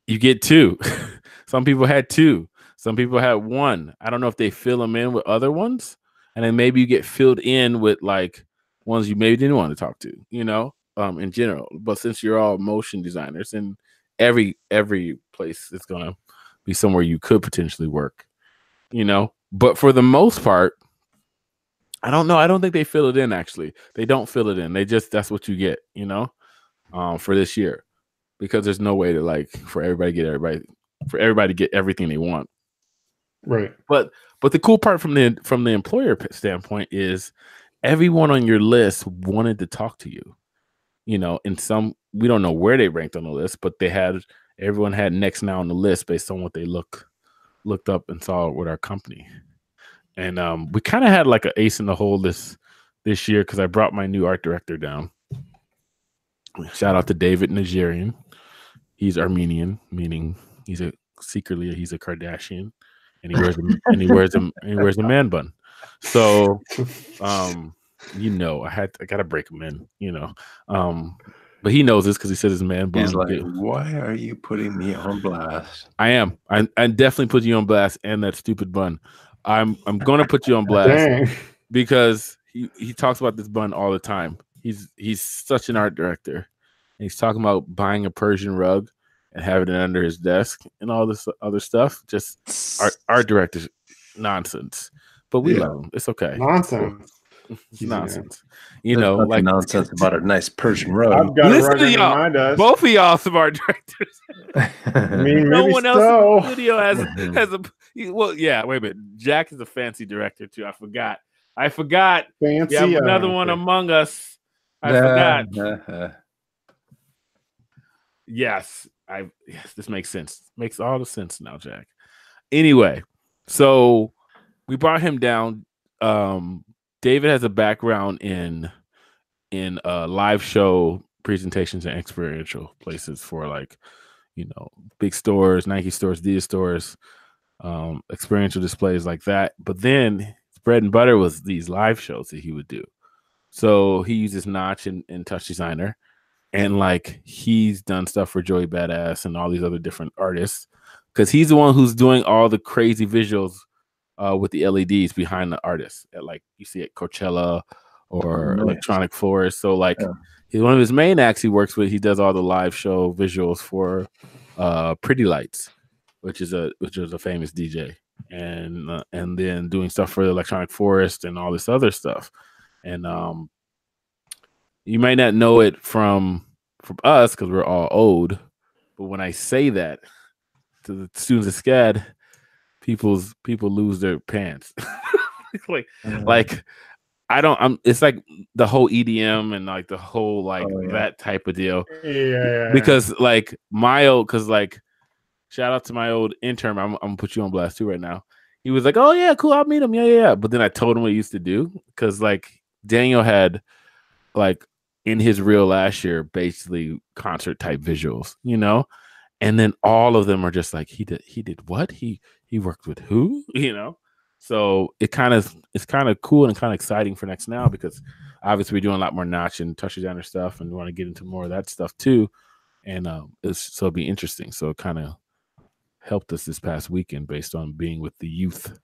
get 2. Some people had 2. Some people had 1. I don't know if they fill them in with other ones, and then maybe you get filled in with like ones you maybe didn't want to talk to, in general. But since you're all motion designers, and every place is gonna be somewhere you could potentially work, But for the most part, I don't know. I don't think they fill it in. Actually, they don't fill it in. That's what you get, for this year, because there's no way to for everybody to get everything they want. Right. But the cool part from the employer standpoint is everyone on your list wanted to talk to you. In some, we don't know where they ranked on the list, but everyone had Next Now on the list based on what they looked up and saw with our company. And we kind of had like an ace in the hole this year because I brought my new art director down. Shout out to David Nigerian. He's Armenian, meaning he's a Kardashian, and he wears a man bun. So I gotta break him in, but he knows this because he said his man bun. He's like, why are you putting me on blast? I am. I definitely put you on blast, and that stupid bun. I'm gonna put you on blast because he talks about this bun all the time. He's such an art director. And he's talking about buying a Persian rug and having it under his desk and all this other stuff. Just art director's nonsense. But we love him. It's okay. Nonsense. It's nonsense. Like nonsense about a nice Persian rug. I've got Listen to y'all. Both of y'all some art directors. I mean, no one else in the studio has a. Well, yeah. Wait a minute. Jack is a fancy director too. I forgot. Fancy. You have another one among us. I forgot. Yes. This makes sense. Makes all the sense now, Jack. Anyway, so we brought him down. David has a background in live show presentations and experiential places for big stores, Nike stores, Adidas stores, experiential displays like that. But then his bread and butter was these live shows that he would do. So he uses Notch and Touch Designer, and like he's done stuff for Joey Badass and all these other different artists because he's the one who's doing all the crazy visuals with the LEDs behind the artists at, like, you see at Coachella or Nice. Electronic Forest. So like Yeah. he's one of his main acts he works with. He does all the live show visuals for Pretty Lights, which is a famous DJ, and then doing stuff for the Electronic Forest and all this other stuff. And you might not know it from us because we're all old, but when I say that to the students of SCAD, people lose their pants. like it's like the whole EDM and like the whole that type of deal. Yeah. Because like shout out to my old intern. I'm gonna put you on blast too right now. He was like, "Oh yeah, cool, I'll meet him." Yeah. But then I told him what he used to do because like Daniel had like in his reel last year basically concert type visuals, and then all of them are just like he did what he worked with who, so it's kind of cool and kind of exciting for next now because obviously we're doing a lot more notch and touch designer stuff and we want to get into more of that stuff too, and it'll be interesting. So it kind of helped us this past weekend based on being with the youth.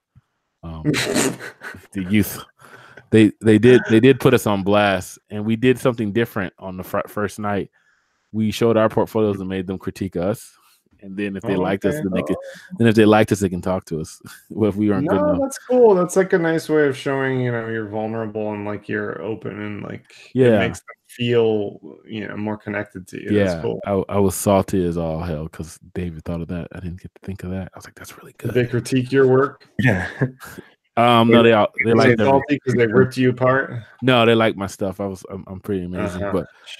The youth, they did put us on blast, and we did something different on the first night. We showed our portfolios and made them critique us, and then if they liked us, they can talk to us. Well, if we aren't good enough. That's cool. That's like a nice way of showing you're vulnerable and like you're open and like it makes them feel more connected to you. Yeah, that's cool. I was salty as all hell because David thought of that. I didn't get to think of that. I was like, that's really good. Did they critique your work? Yeah. No, they like salty because they ripped you apart. No, they like my stuff. I'm pretty amazing,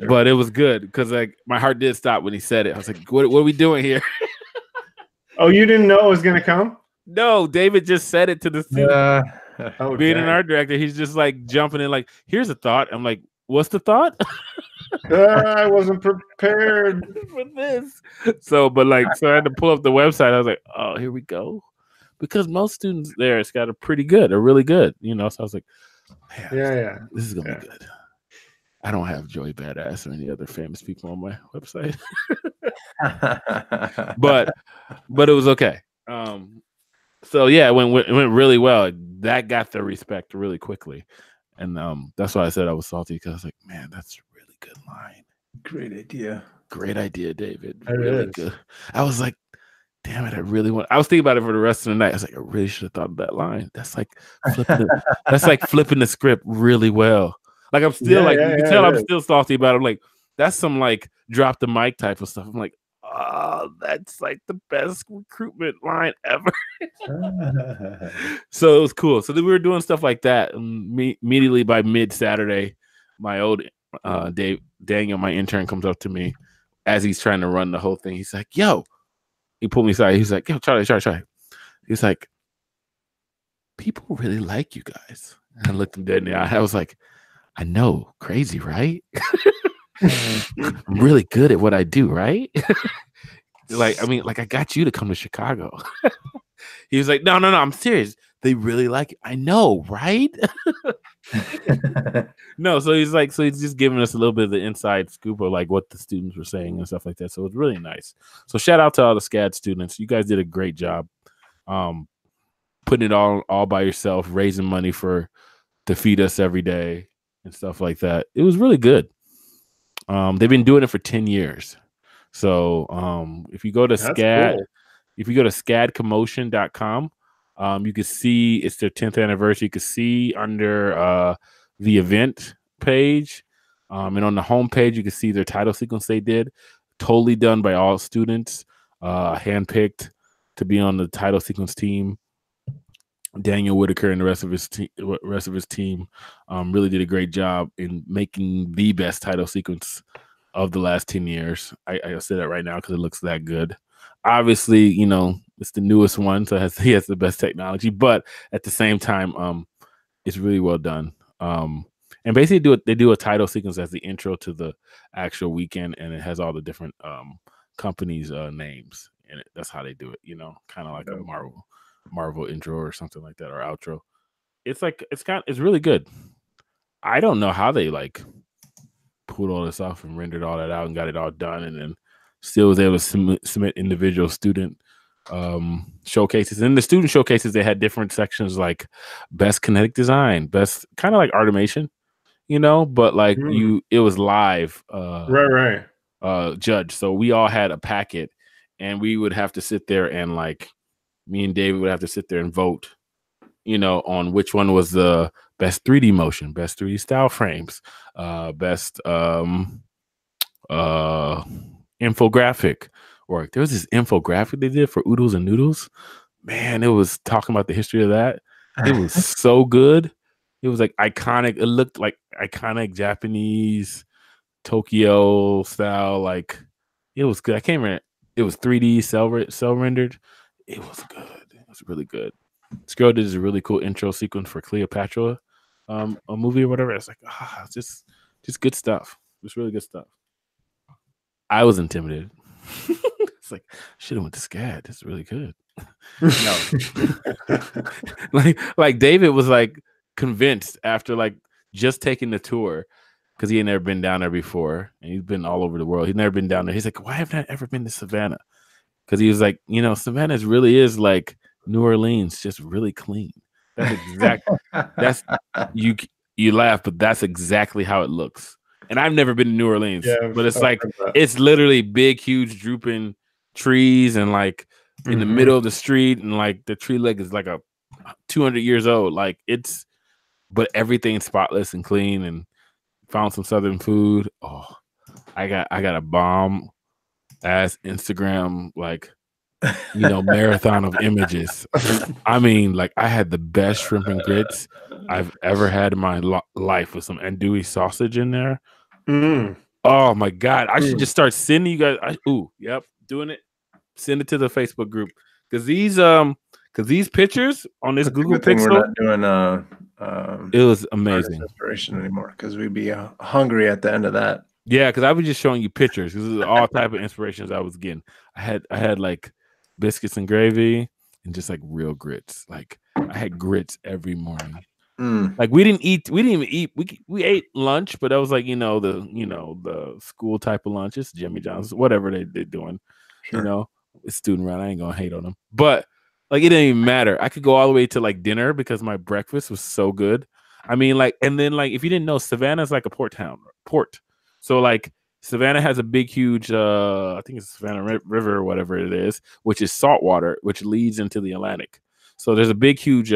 but it was good because like my heart did stop when he said it. I was like, what are we doing here? Oh, you didn't know it was gonna come? No, David just said it to the student. Being an art director, he's just like jumping in, like, here's a thought. I'm like, what's the thought? I wasn't prepared for this. So I had to pull up the website. I was like, oh, here we go. Because most students there, it's got are really good, So I was like, yeah, this is gonna be good. I don't have Joey Badass or any other famous people on my website, but it was okay. So yeah, it went really well. That got the respect really quickly, and that's why I said I was salty because I was like, man, that's a really good line. Great idea, David. Really good. I was like, damn it, I was thinking about it for the rest of the night. I was like, I really should have thought of that line. That's like flipping the script really well. Like I'm still you can tell I'm still salty about it. I'm like, that's some like drop the mic type of stuff. I'm like, oh, that's like the best recruitment line ever. So it was cool. So then we were doing stuff like that. And immediately by mid-Saturday, my old Daniel, my intern, comes up to me as he's trying to run the whole thing. He's like, yo, he pulled me aside. He's like, yo, Charlie. He's like, people really like you guys. And I looked him dead in the eye. I was like, I know, crazy, right? I'm really good at what I do, right? I got you to come to Chicago. He was like, no, I'm serious. They really like it. I know, right? No, so he's just giving us a little bit of the inside scoop of like what the students were saying and stuff like that. So it's really nice. So shout out to all the SCAD students. You guys did a great job. Putting it all by yourself, raising money to feed us every day and stuff like that. It was really good. They've been doing it for 10 years. So if you go to scadcommotion.com, you can see it's their 10th anniversary. You can see under the event page, and on the home page, you can see their title sequence they did. Totally done by all students, handpicked to be on the title sequence team. Daniel Whitaker and the rest of his team really did a great job in making the best title sequence of the last 10 years. I'll say that right now because it looks that good. Obviously, it's the newest one, so he has the best technology, but at the same time, it's really well done. And basically they do a title sequence as the intro to the actual weekend, and it has all the different companies' names in it. That's how they do it, kind of like a Marvel intro or something like that, or outro. It's really good. I don't know how they pulled all this off and rendered all that out and got it all done, and then still was able to submit individual student showcases. In the student showcases, they had different sections like best kinetic design, best kind of like automation, but like it was live right judge. So we all had a packet, and we would have to sit there and like me and David would have to sit there and vote, on which one was the best 3D motion, best 3D style frames, best infographic. Or there was this infographic they did for Oodles and Noodles. Man, it was talking about the history of that. It was so good. It was like iconic. It looked like iconic Japanese Tokyo style. Like it was good. I can't remember. It was 3D cell rendered. It was good. It was really good. This girl did a really cool intro sequence for Cleopatra, a movie or whatever. It's like just good stuff. Just really good stuff. I was intimidated. It's like should have went to SCAD. It's really good. No, like David was like convinced after like just taking the tour because he had never been down there before, and he's been all over the world. He's never been down there. He's like, why haven't I ever been to Savannah? Because he was like, Savannah really is like New Orleans, just really clean. That's exactly. That's you laugh, but that's exactly how it looks. And I've never been to New Orleans, but it's like it's literally big, huge, drooping trees, and like in the middle of the street, and like the tree leg is like a 200 years old. Like but everything's spotless and clean. And found some Southern food. Oh, I got a bomb ass Instagram marathon of images. I mean, like I had the best shrimp and grits I've ever had in my life with some andouille sausage in there. Oh my God. I should just start sending you guys. Doing it. Send it to the Facebook group. Because these pictures on this Google Pixel. We're not doing it was amazing. Inspiration anymore because we'd be hungry at the end of that. Yeah, because I was just showing you pictures. This is all type of inspirations I was getting. I had like biscuits and gravy and just like real grits. Like I had grits every morning. Like we didn't even eat. We ate lunch, but that was like the school type of lunch. It's Jimmy John's, whatever they're doing. Sure. It's student run. I ain't gonna hate on them, but like it didn't even matter. I could go all the way to like dinner because my breakfast was so good. I mean, like, and then like if you didn't know, Savannah's like a port. So like Savannah has a big, huge, I think it's Savannah River or whatever it is, which is saltwater, which leads into the Atlantic. So there's a big, huge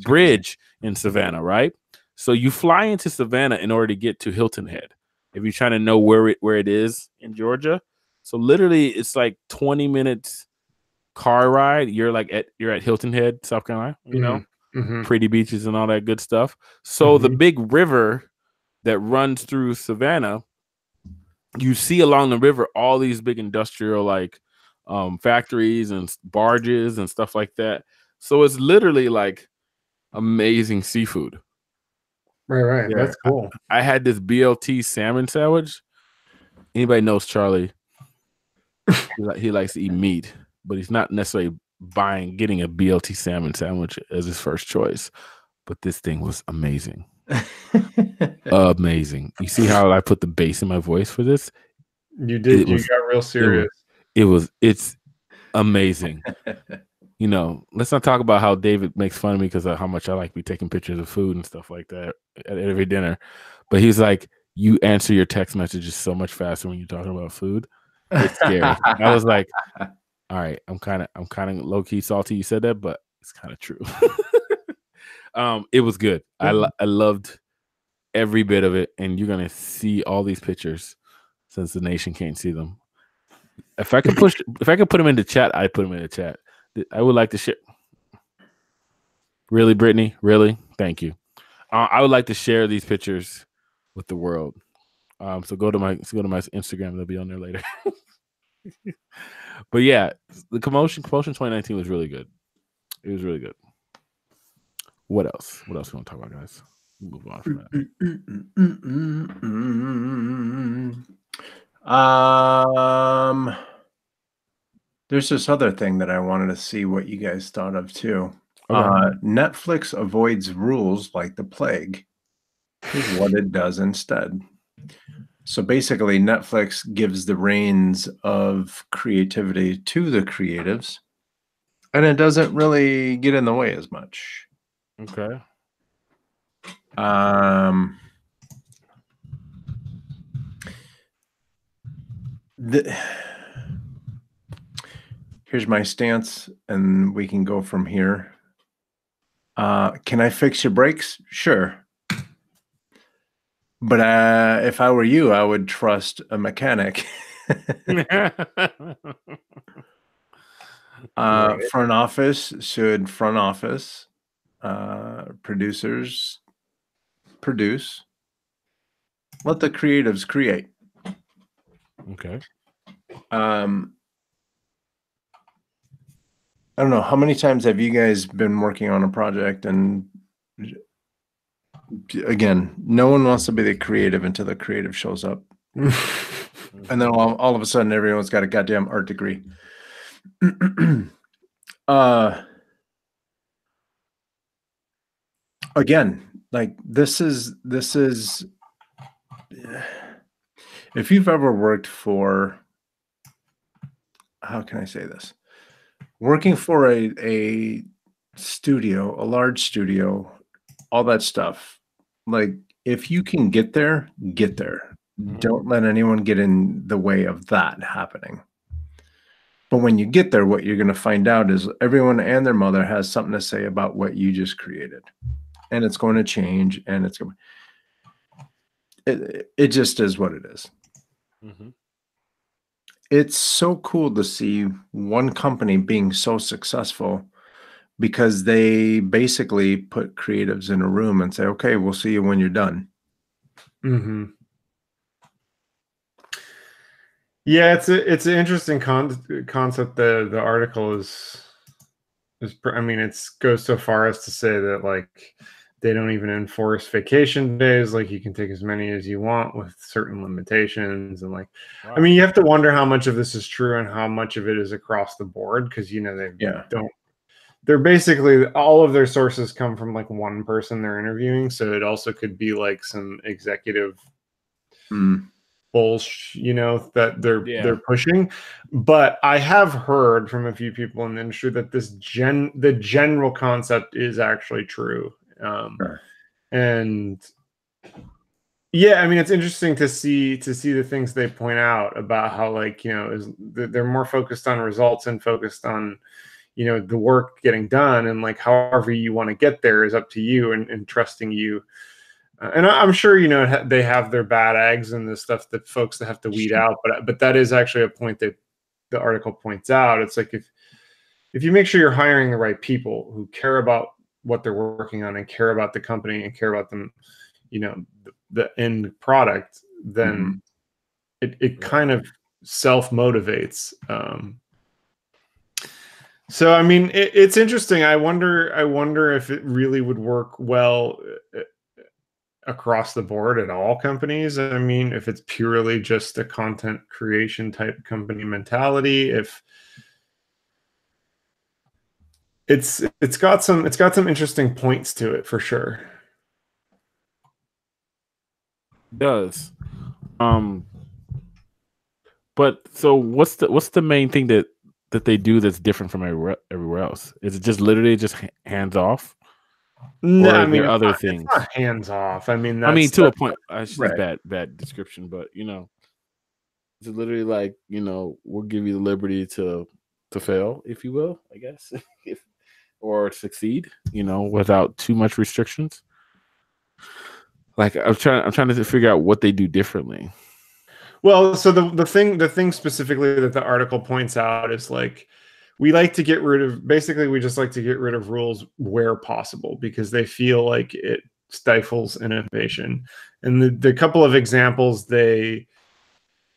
bridge in Savannah, right? So you fly into Savannah in order to get to Hilton Head. If you're trying to know where it is in Georgia. So literally it's like 20 minutes car ride. You're at Hilton Head, South Carolina, pretty beaches and all that good stuff. So the big river that runs through Savannah, you see along the river all these big industrial factories and barges and stuff like that. So it's literally like amazing seafood. Right. Yeah. That's cool. I had this BLT salmon sandwich. Anybody knows Charlie? He likes to eat meat, but he's not necessarily getting a BLT salmon sandwich as his first choice. But this thing was amazing. Amazing. You see how I put the bass in my voice for this? You did. You got real serious. It's amazing. Let's not talk about how David makes fun of me because of how much I like be taking pictures of food and stuff like that at every dinner. But he's like, you answer your text messages so much faster when you're talking about food. It's scary. I was like, all right, I'm kind of low key salty you said that, but it's kind of true. It was good. I loved every bit of it, and you're gonna see all these pictures since the nation can't see them. If I could put them in the chat, I'd put them in the chat. I would like to share. Really, Brittany? Really? Thank you. I would like to share these pictures with the world. So go to my Instagram. They'll be on there later. But yeah, the Commotion 2019 was really good. It was really good. What else? What else we want to talk about, guys? We'll move on from that. There's this other thing that I wanted to see what you guys thought of too. Okay. Netflix avoids rules like the plague. Here's what it does instead. So basically, Netflix gives the reins of creativity to the creatives, and it doesn't really get in the way as much. Okay. Here's my stance, and we can go from here. Can I fix your brakes? Sure. But if I were you, I would trust a mechanic. Right. Front office should front office. Producers produce. Let the creatives create. Okay. I don't know, how many times have you guys been working on a project, and again, no one wants to be the creative until the creative shows up. And then all of a sudden everyone's got a goddamn art degree. Again, like this is if you've ever worked for, how can I say this? Working for a studio, a large studio, all that stuff. Like if you can get there, get there. Don't let anyone get in the way of that happening. But when you get there, what you're going to find out is everyone and their mother has something to say about what you just created. And it's going to change, and it's going it just is what it is. It's so cool to see one company being so successful because they basically put creatives in a room and say, okay, we'll see you when you're done. Yeah, it's an interesting concept. The article is I mean, it goes so far as to say that like they don't even enforce vacation days. Like you can take as many as you want with certain limitations, and like, Wow. I mean, you have to wonder how much of this is true and how much of it is across the board, because they don't. They're basically all of their sources come from like one person they're interviewing, so it also could be like some executive bullshit, that they're pushing. But I have heard from a few people in the industry that the general concept is actually true. And yeah, I mean, it's interesting to see the things they point out about how like, they're more focused on results and focused on, the work getting done, and like however you want to get there is up to you, and trusting you. And I'm sure, they have their bad eggs and the stuff that folks that have to weed out. But that is actually a point that the article points out. It's like if you make sure you're hiring the right people who care about what they're working on and care about the company and care about them, the end product, then it kind of self-motivates. So, I mean, it's interesting. I wonder if it really would work well across the board at all companies. I mean, if it's purely just a content creation type company mentality, if it's got some interesting points to it for sure. It does. But so what's the main thing that they do that's different from everywhere else? Is it just literally just hands off? No, or I mean, other things? It's not hands off. I mean, to a point. It's right. bad description, but it's literally like we'll give you the liberty to fail, if you will, I guess, or succeed, without too much restrictions. Like I'm trying to figure out what they do differently. Well, so the thing specifically that the article points out is like we just like to get rid of rules where possible because they feel like it stifles innovation. And the couple of examples they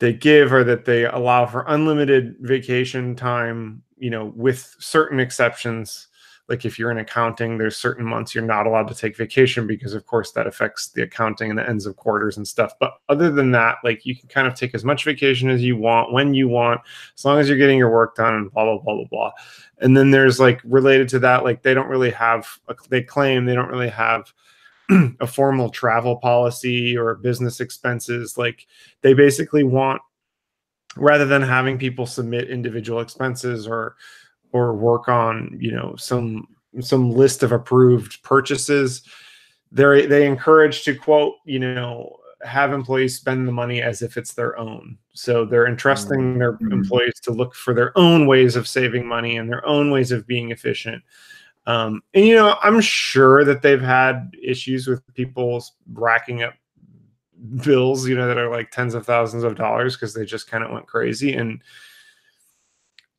give are that they allow for unlimited vacation time, with certain exceptions. Like if you're in accounting, there's certain months you're not allowed to take vacation because of course that affects the accounting and the ends of quarters and stuff. But other than that, like you can kind of take as much vacation as you want, when you want, as long as you're getting your work done and blah, blah, blah, blah, blah. And then there's like related to that, like they claim they don't really have a formal travel policy or business expenses. Like they basically want, rather than having people submit individual expenses or work on, you know, some list of approved purchases, they encourage to, quote, you know, have employees spend the money as if it's their own. So they're entrusting their employees to look for their own ways of saving money and their own ways of being efficient. And, you know, I'm sure that they've had issues with people racking up bills, you know, that are like tens of thousands of dollars because they just kind of went crazy. And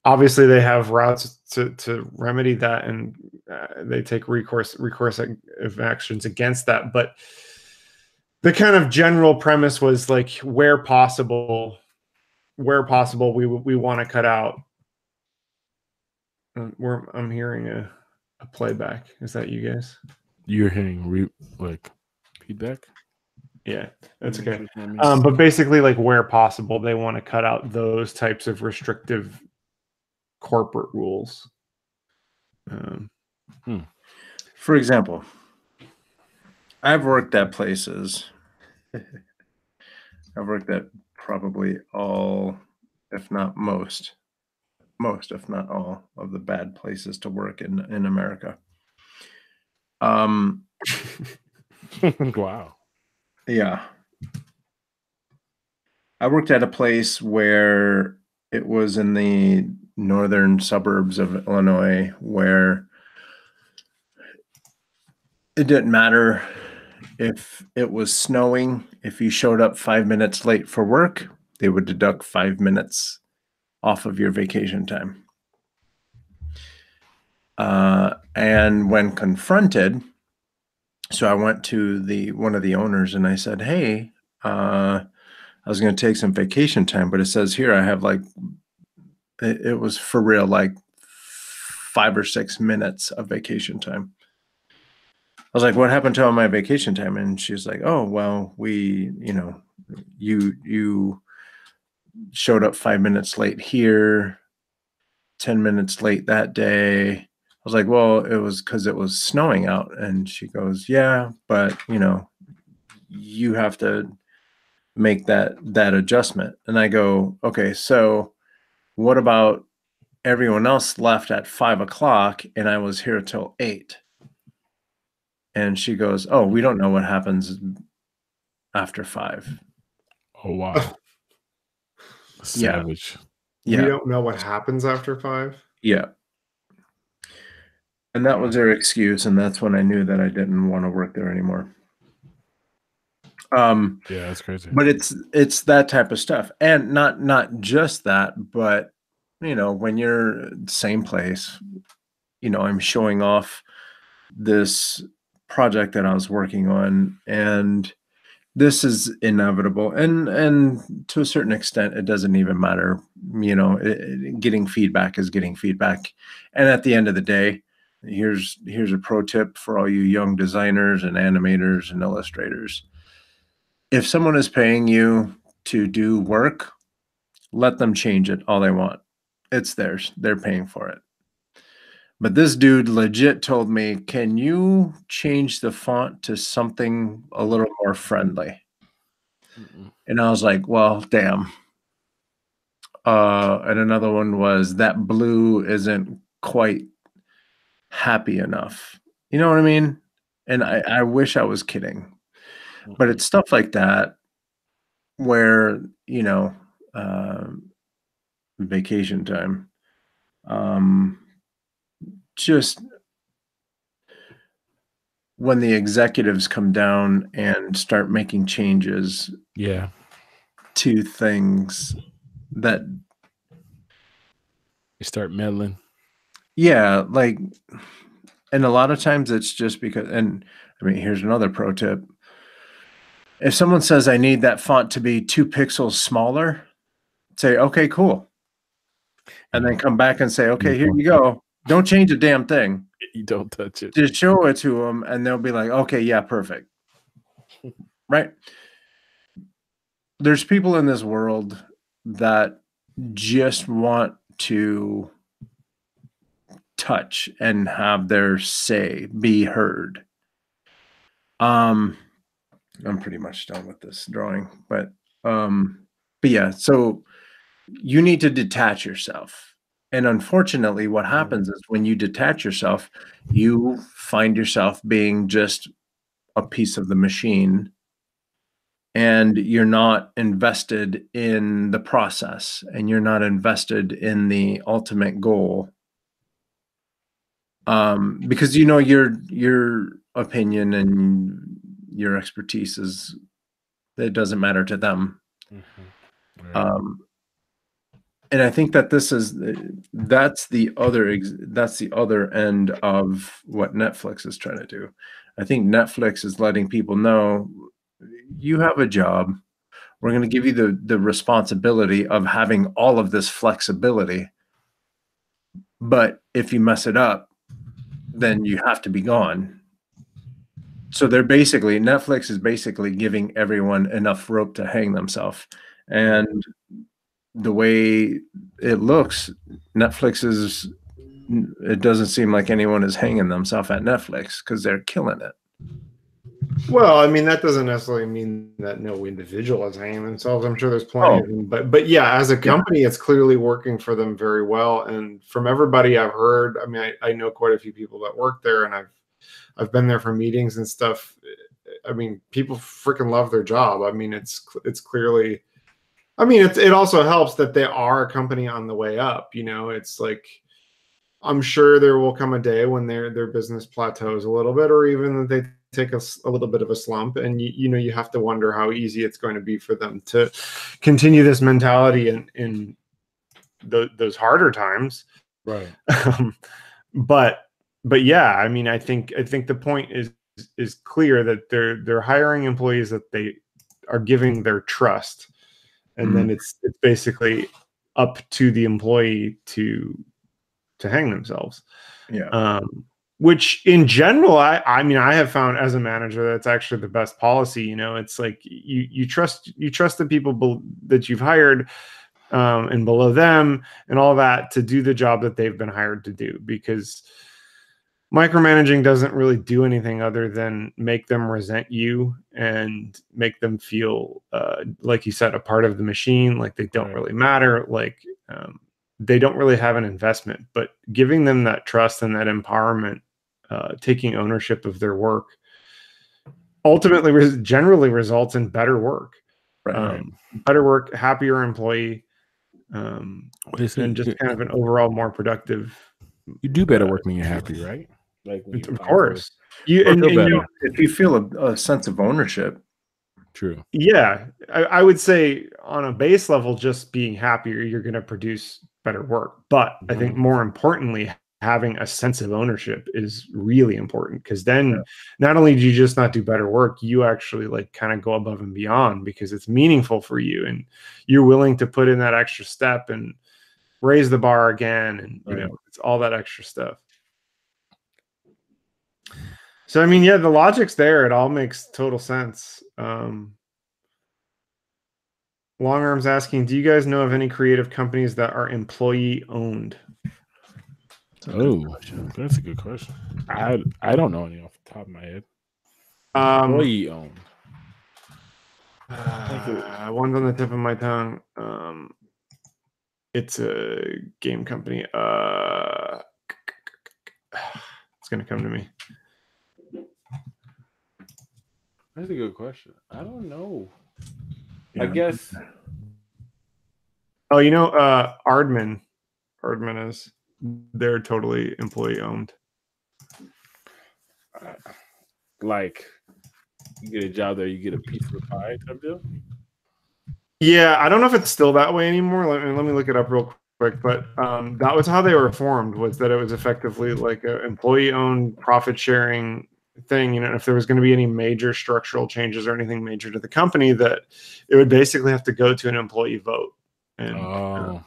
obviously they have routes to remedy that, and they take recourse actions against that. But the kind of general premise was like, where possible, we want to cut out. I'm hearing a playback. Is that you guys? You're hearing like feedback? Yeah, that's okay. But basically, like where possible, they want to cut out those types of restrictive corporate rules. For example, I've worked at places. I've worked at probably all, if not most, if not all, of the bad places to work in America. Wow. Yeah. I worked at a place where it was in the northern suburbs of Illinois, where it didn't matter if it was snowing. If you showed up 5 minutes late for work, they would deduct 5 minutes off of your vacation time. And when confronted, so I went to one of the owners and I said, "Hey, I was going to take some vacation time, but it says here I have like, it was for real, like 5 or 6 minutes of vacation time." I was like, "What happened to all my vacation time?" And she's like, "Oh, well, you showed up 5 minutes late here, 10 minutes late that day." I was like, "Well, it was because it was snowing out." And she goes, "Yeah, but you have to make that adjustment." And I go, "Okay, so what about everyone else left at 5 o'clock and I was here till 8?" And she goes, "Oh, we don't know what happens after 5. Oh wow. Savage. Yeah. We don't know what happens after 5. Yeah. And that was their excuse, and that's when I knew that I didn't want to work there anymore. Yeah, that's crazy. But it's that type of stuff. And not just that, but when you're same place, I'm showing off this project that I was working on, and this is inevitable. And to a certain extent, it doesn't even matter. Getting feedback is getting feedback. And at the end of the day, here's a pro tip for all you young designers and animators and illustrators. If someone is paying you to do work, let them change it all they want. It's theirs. They're paying for it. But this dude legit told me, "Can you change the font to something a little more friendly?" And I was like, "Well, damn." And another one was, "That blue isn't quite happy enough." You know what I mean? And I wish I was kidding. But it's stuff like that where, vacation time, just when the executives come down and start making changes to things that you start meddling. Yeah, like, and a lot of times it's just because, and I mean, here's another pro tip. If someone says, "I need that font to be 2 pixels smaller," say, "Okay, cool." And then come back and say, "Okay, here you go. Don't change a damn thing. You don't touch it." Just show it to them, and they'll be like, "Okay, yeah, perfect." Right? There's people in this world that just want to touch and have their say be heard. I'm pretty much done with this drawing, but yeah, so you need to detach yourself. And unfortunately, what happens is when you detach yourself, you find yourself being just a piece of the machine, and you're not invested in the process, and you're not invested in the ultimate goal. Because your opinion and your expertise it doesn't matter to them. Right. And I think that that's the other end of what Netflix is trying to do. I think Netflix is letting people know you have a job. We're going to give you the responsibility of having all of this flexibility. But if you mess it up, then you have to be gone. So Netflix is basically giving everyone enough rope to hang themselves. And the way it looks, it doesn't seem like anyone is hanging themselves at Netflix because they're killing it. Well, I mean, that doesn't necessarily mean that no individual is hanging themselves. I'm sure there's plenty of them, but yeah, as a company, it's clearly working for them very well. And from everybody I've heard, I mean, I know quite a few people that work there, and I've been there for meetings and stuff. I mean, people freaking love their job. I mean, it's clearly. I mean, it also helps that they are a company on the way up. You know, it's like I'm sure there will come a day when their business plateaus a little bit, or even that they take a little bit of a slump, and you have to wonder how easy it's going to be for them to continue this mentality in those harder times. Right. But yeah, I mean, I think the point is clear that they're hiring employees that they are giving their trust, and then it's basically up to the employee to hang themselves. Yeah. Which in general, I mean, I have found as a manager that's actually the best policy. You know, it's like you trust the people that you've hired and below them and all that to do the job that they've been hired to do, because micromanaging doesn't really do anything other than make them resent you and make them feel like you said, a part of the machine, like they don't really matter, like they don't really have an investment. But giving them that trust and that empowerment, taking ownership of their work, ultimately generally results in better work. Better work, happier employee, and just kind of an overall more productive. You do better work when you're happy, right? Like, of course, if you feel a sense of ownership. True. Yeah, I would say on a base level, just being happier, you're going to produce better work. But I think more importantly, having a sense of ownership is really important, because then not only do you just not do better work, you actually like kind of go above and beyond because it's meaningful for you, and you're willing to put in that extra step and raise the bar again, and you know, it's all that extra stuff. So I mean, yeah, the logic's there. It all makes total sense. Long Arm's asking, do you guys know of any creative companies that are employee owned? Oh, that's a good question. I don't know any off the top of my head. Employee owned. One's on the tip of my tongue. It's a game company. It's gonna come to me. That's a good question. I don't know. Yeah. I guess. Oh, you know, Aardman is. They're totally employee owned. Like, you get a job there, you get a piece of the pie type deal. Yeah, I don't know if it's still that way anymore. Let me look it up real quick. But that was how they were formed. Was that it was effectively like an employee-owned, profit-sharing thing. You know, if there was going to be any major structural changes or anything major to the company, that it would basically have to go to an employee vote. And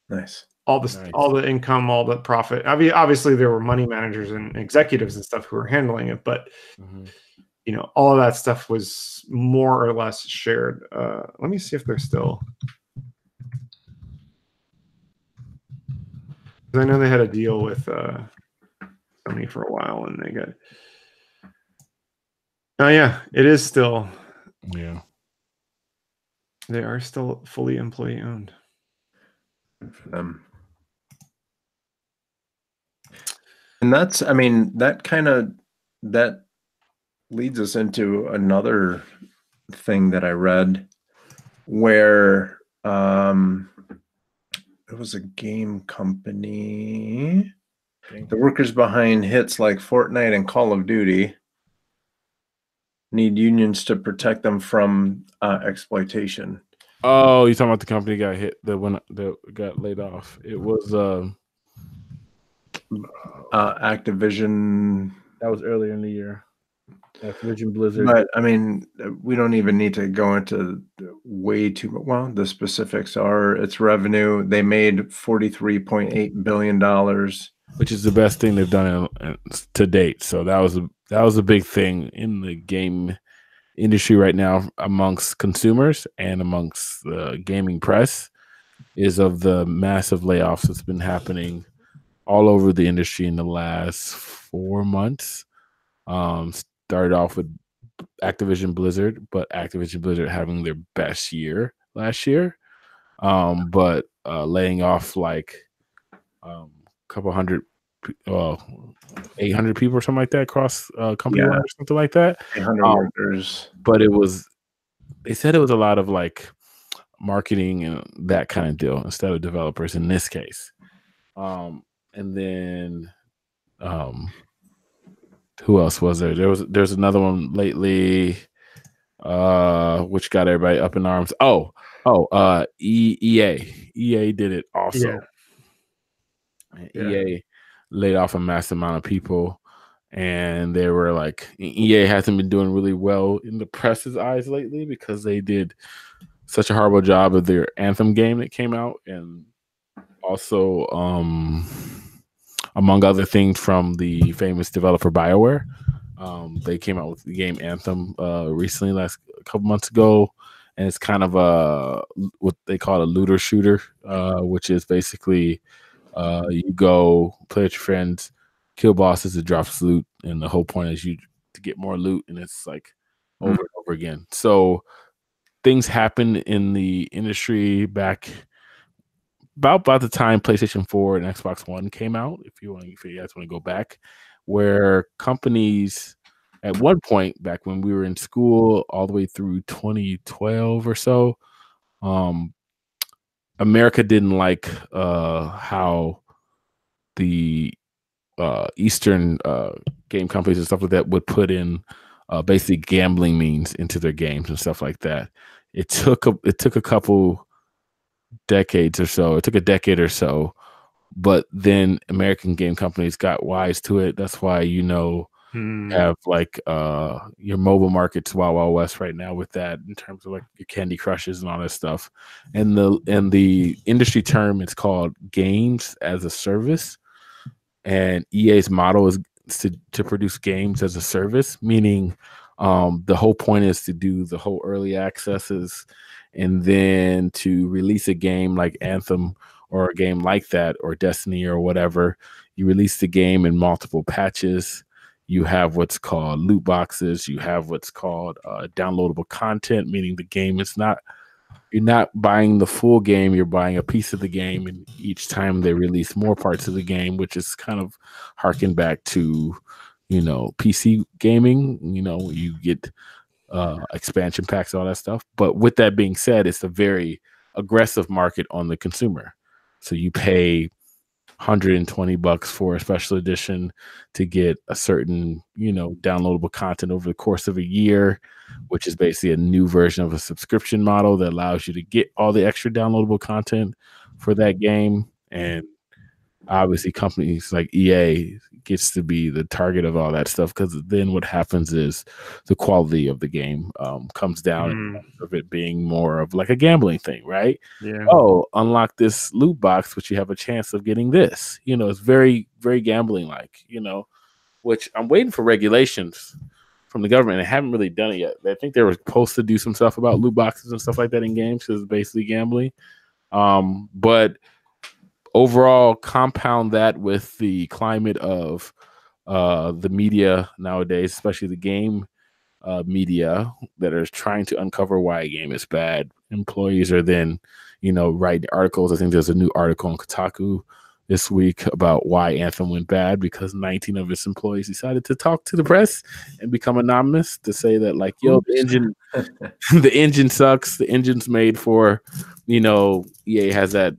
nice. All the income, all the profit. Obviously, there were money managers and executives and stuff who were handling it, but you know, all of that stuff was more or less shared. Let me see if they're still. I know they had a deal with Sony for a while, and they got. Oh yeah, it is still. Yeah. They are still fully employee owned. Good for them. And that's, I mean, that leads us into another thing that I read where it was a game company. The workers behind hits like Fortnite and Call of Duty need unions to protect them from exploitation. Oh, you talking about the company got hit, the one that got laid off? It was Activision. that was earlier in the year. Activision Blizzard. But I mean, we don't even need to go into way too much. Well, the specifics are its revenue. They made $43.8 billion. Which is the best thing they've done to date. So that was a big thing in the game industry right now amongst consumers and amongst the gaming press, is of the massive layoffs that's been happening all over the industry in the last 4 months. Started off with Activision Blizzard, but Activision Blizzard having their best year last year, but laying off like a couple hundred, 800 people or something like that across company wide or something like that. 800 workers. But they said it was a lot of like marketing and that kind of deal instead of developers in this case. And then who else was there? There's another one lately, which got everybody up in arms. EA did it also. EA laid off a massive amount of people, and they were like, EA hasn't been doing really well in the press's eyes lately because they did such a horrible job of their Anthem game that came out, and also among other things from the famous developer BioWare. They came out with the game Anthem recently, last couple months ago, and it's kind of what they call a looter shooter, which is basically you go play with your friends, kill bosses, it drops loot, and the whole point is you to get more loot, and it's like over and over again. So things happened in the industry back about the time PlayStation 4 and Xbox One came out, if you guys want to go back, where companies at one point back when we were in school all the way through 2012 or so, America didn't like how the Eastern game companies and stuff like that would put in basically gambling means into their games and stuff like that. It took a couple decades or so. It took a decade or so, but then American game companies got wise to it. That's why have like your mobile markets Wild Wild West right now with that in terms of like your Candy Crushes and all that stuff. And the industry term, it's called games as a service. And EA's model is to produce games as a service, meaning the whole point is to do the whole early accesses and then to release a game like Anthem or a game like that or Destiny or whatever. You release the game in multiple patches. You have what's called loot boxes. You have what's called downloadable content, meaning the game is you're not buying the full game, you're buying a piece of the game, and each time they release more parts of the game, which is kind of harken back to, PC gaming, you get expansion packs, all that stuff. But with that being said, it's a very aggressive market on the consumer. So you pay $120 for a special edition to get a certain, downloadable content over the course of a year, which is basically a new version of a subscription model that allows you to get all the extra downloadable content for that game. And obviously companies like EA gets to be the target of all that stuff, because then what happens is the quality of the game comes down in terms of it being more of like a gambling thing, right? Yeah. Oh, unlock this loot box, which you have a chance of getting this. It's very, very gambling like, which I'm waiting for regulations from the government. They haven't really done it yet. I think they were supposed to do some stuff about loot boxes and stuff like that in games, because it's basically gambling. But overall, compound that with the climate of the media nowadays, especially the game media that are trying to uncover why a game is bad. Employees are then, writing articles. I think there's a new article on Kotaku this week about why Anthem went bad because 19 of its employees decided to talk to the press and become anonymous to say that, like, yo, the engine, the engine sucks. The engine's made for, EA has that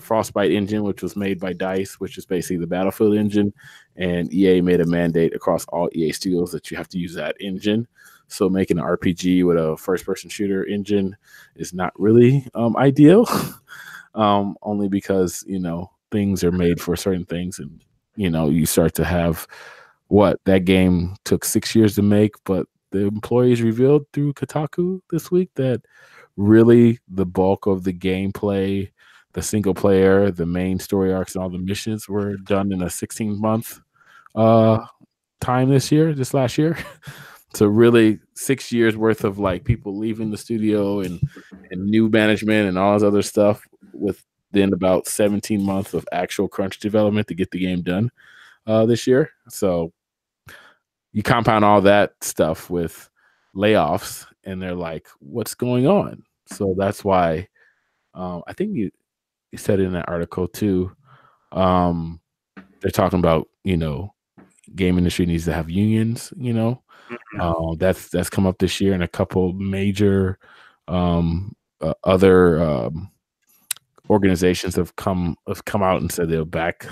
Frostbite engine, which was made by DICE, which is basically the Battlefield engine, and EA made a mandate across all EA studios that you have to use that engine. So making an RPG with a first-person shooter engine is not really ideal, only because things are made for certain things, and you start to have that game took 6 years to make, but the employees revealed through Kotaku this week that really the bulk of the gameplay, the single player, the main story arcs, and all the missions were done in a 16-month time this last year. So really 6 years worth of like people leaving the studio and new management and all this other stuff, with then about 17 months of actual crunch development to get the game done this year. So you compound all that stuff with layoffs, and they're like, what's going on? So that's why I think you said in that article too, they're talking about, game industry needs to have unions, that's come up this year, and a couple major other organizations have come out and said they'll back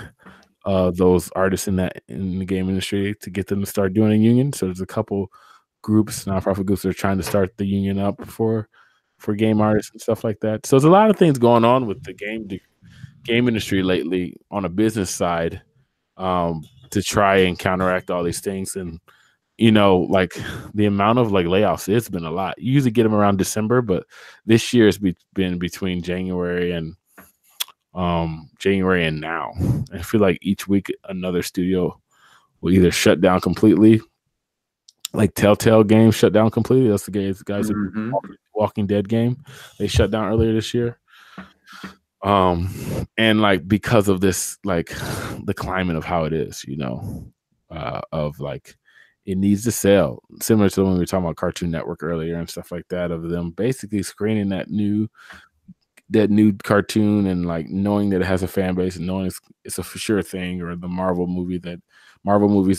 those artists in the game industry to get them to start doing a union. So there's a couple groups, nonprofit groups, that are trying to start the union up for game artists and stuff like that. So there's a lot of things going on with the game industry lately on a business side, to try and counteract all these things. And like the amount of like layoffs, it's been a lot. You usually get them around December, but this year has been between January and now. I feel like each week another studio will either shut down completely, like Telltale Games shut down completely. That's the guys Mm-hmm. Walking Dead game. They shut down earlier this year. And like because of this, like the climate of how it is, of like it needs to sell, similar to when we were talking about Cartoon Network earlier and stuff like that, of them basically screening that new cartoon and like knowing that it has a fan base and knowing it's a for sure thing, or the Marvel movies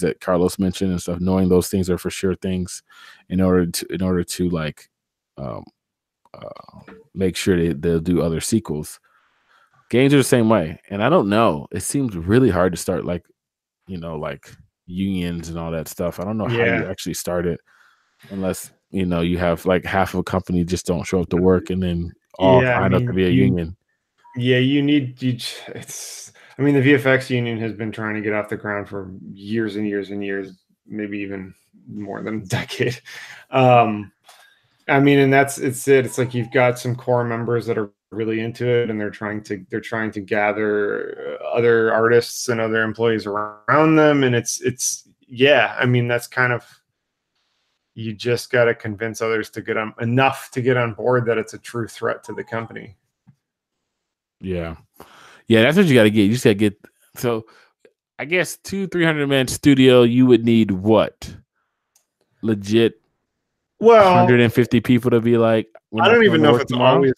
that Carlos mentioned and stuff, knowing those things are for sure things in order to like make sure they'll do other sequels. Games are the same way, and I don't know. It seems really hard to start like unions and all that stuff. I don't know how you actually start it, unless you have like half of a company just don't show up to work and then all sign up to be a union. Yeah, it's. I mean, the VFX union has been trying to get off the ground for years and years and years, maybe even more than a decade. I mean, and it's it. It's like you've got some core members that are really into it, and they're trying to gather other artists and other employees around them, and it's I mean, that's kind of, you just got to convince others to get on board that it's a true threat to the company. Yeah, that's what you got to get. You just got to get. So I guess 200-300 man studio, you would need what? Legit. 150 people to be like, I don't even know if it's always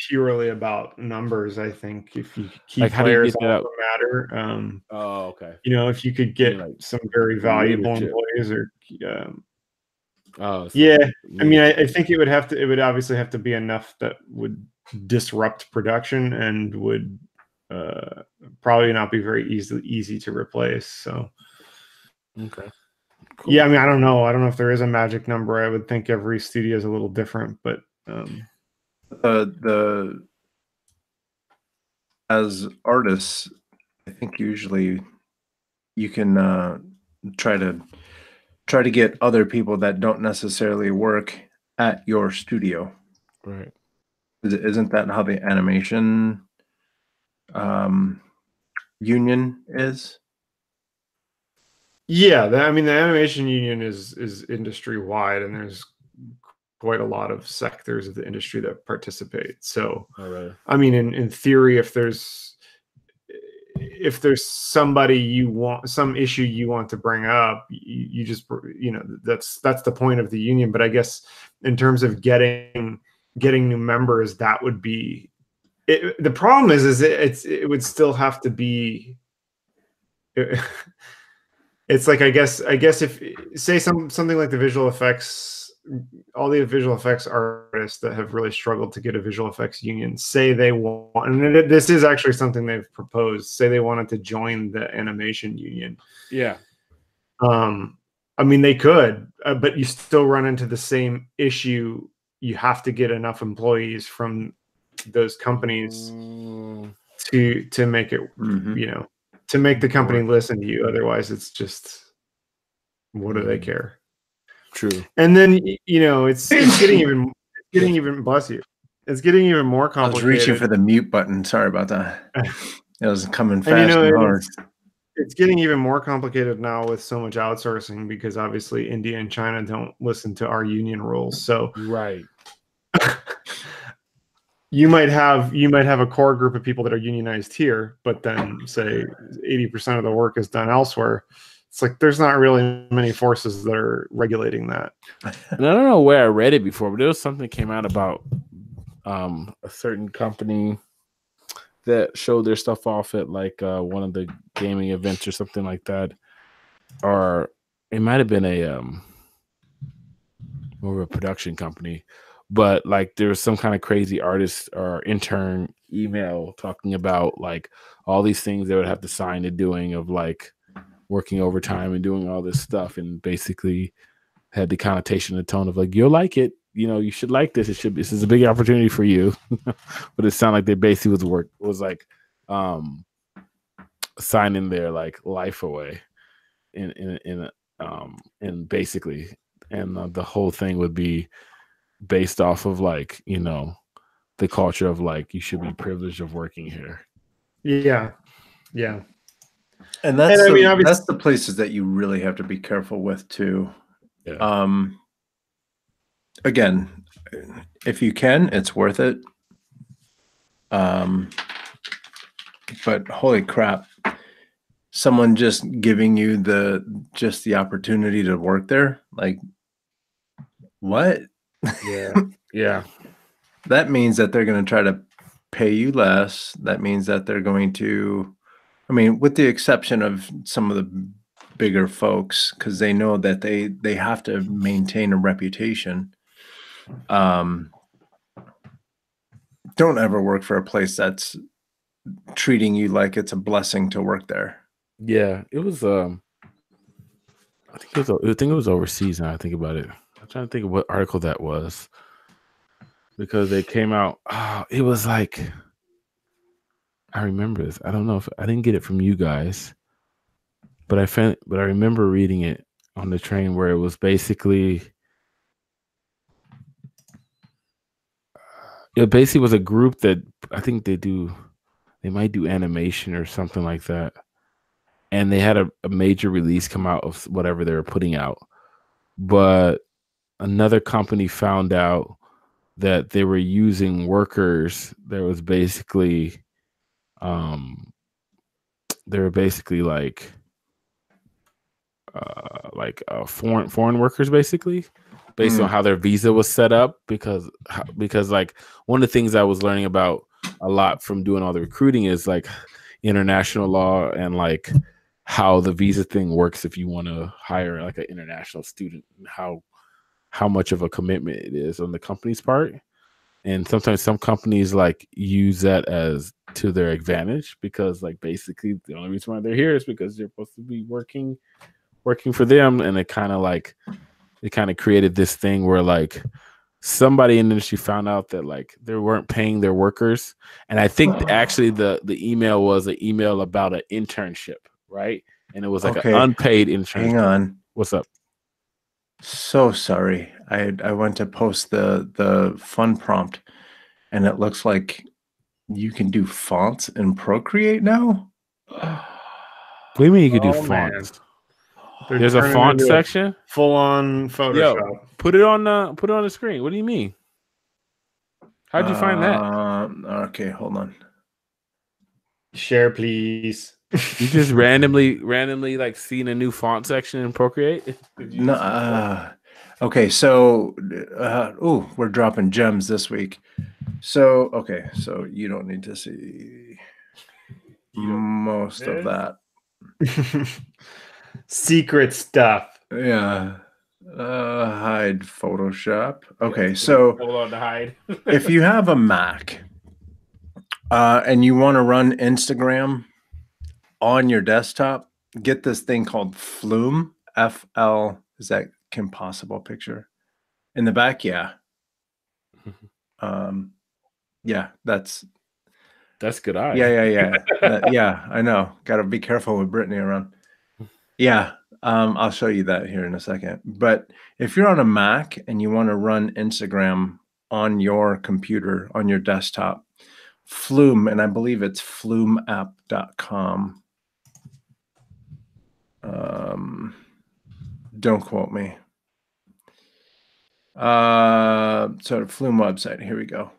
purely about numbers. I think if you keep like, players also matter. Okay. If you could get some very valuable employees, or I mean, I think it would obviously have to be enough that would disrupt production and would probably not be very easy to replace. So okay. Cool. Yeah, I mean, I don't know if there is a magic number. I would think every studio is a little different, but as artists, I think usually you can try to get other people that don't necessarily work at your studio. Right. Isn't that how the animation union is? Yeah, I mean, the animation union is industry wide, and there's quite a lot of sectors of the industry that participate. So, I mean, in theory, if if there's somebody you want, some issue you want to bring up, you just, that's the point of the union. But I guess in terms of getting new members, that would be it. The problem is it would still have to be. It's like, I guess if say something like the visual effects, all the visual effects artists that have really struggled to get a visual effects union, say they want, and this is actually something they've proposed, say they wanted to join the animation union. Yeah. I mean, they could, but you still run into the same issue. You have to get enough employees from those companies to make it, to make the company listen to you. Otherwise, it's just, what do they care? True. And then it's getting even bless you. It's getting even more complicated. I was reaching for the mute button. Sorry about that. It was coming fast and hard. It's getting even more complicated now with so much outsourcing, because obviously India and China don't listen to our union rules. So right. You might have a core group of people that are unionized here, but then say 80% of the work is done elsewhere. It's like there's not really many forces that are regulating that. And I don't know where I read it before, but there was something that came out about a certain company that showed their stuff off at like one of the gaming events or something like that, or it might have been a more of a production company, but like there was some kind of crazy artist or intern email talking about like all these things they would have to sign to doing, of like working overtime and doing all this stuff, and basically had the connotation and tone of like, you'll like it, you should like this. This is a big opportunity for you. But it sounded like they basically was like signing their like life away in basically, and the whole thing would be based off of like, the culture of like, you should be privileged of working here. Yeah. And that's the places that you really have to be careful with too. Yeah. Again, if you can, it's worth it. But holy crap, someone just giving you the opportunity to work there, like what? Yeah. That means that they're going to try to pay you less. That means that they're going to, with the exception of some of the bigger folks, because they know that they have to maintain a reputation. Don't ever work for a place that's treating you like it's a blessing to work there. Yeah, it was. I think it was overseas. Now I think about it, I'm trying to think of what article that was, because they came out. Oh, it was like, I remember this. I don't know if I didn't get it from you guys, but I remember reading it on the train, where it was basically. It basically was a group that I think they might do animation or something like that. And they had a major release come out of whatever they were putting out. But another company found out that they were using workers. There was basically, they were basically like foreign workers, basically, based on how their visa was set up, because like one of the things I was learning about a lot from doing all the recruiting is like international law and like how the visa thing works if you want to hire like an international student, and how much of a commitment it is on the company's part. And sometimes some companies like use that as to their advantage, because like basically the only reason why they're here is because they're supposed to be working for them. And it kind of created this thing where like somebody in the industry found out that like they weren't paying their workers. And I think actually the email was an email about an internship, right? And it was like an unpaid internship. Hang on. What's up? So sorry. I went to post the fun prompt, and it looks like you can do fonts in Procreate now. What do you mean you can do fonts? Man. There's a font section, full on Photoshop. Yo, put it on the screen. What do you mean? How'd you find that? Okay, hold on. Share, please. You just randomly like seen a new font section in Procreate? No, okay, so we're dropping gems this week. So okay, so you don't need to see most of that. Secret stuff. Yeah. Hide Photoshop. Okay, so hold on to hide. if you have a Mac and you want to run Instagram on your desktop, get this thing called Flume. FL. Is that Kim Possible picture in the back? Yeah. Yeah, that's good eye. Yeah. Yeah, I know. Got to be careful with Brittany around. Yeah. I'll show you that here in a second. But if you're on a Mac and you want to run Instagram on your computer, on your desktop, Flume, and I believe it's flumeapp.com. Don't quote me. So Flume website. Here we go.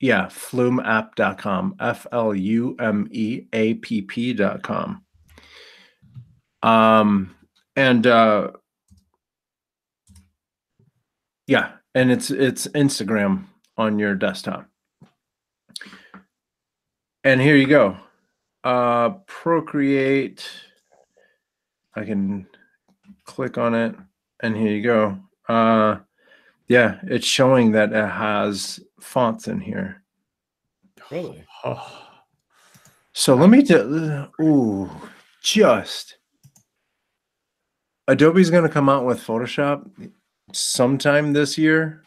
Yeah, flumeapp.com. FLUMEAPP.com. And yeah, and it's Instagram on your desktop. And here you go. Procreate. I can click on it, and here you go. Yeah, it's showing that it has fonts in here. Really? Oh. So let me Adobe's going to come out with Photoshop sometime this year.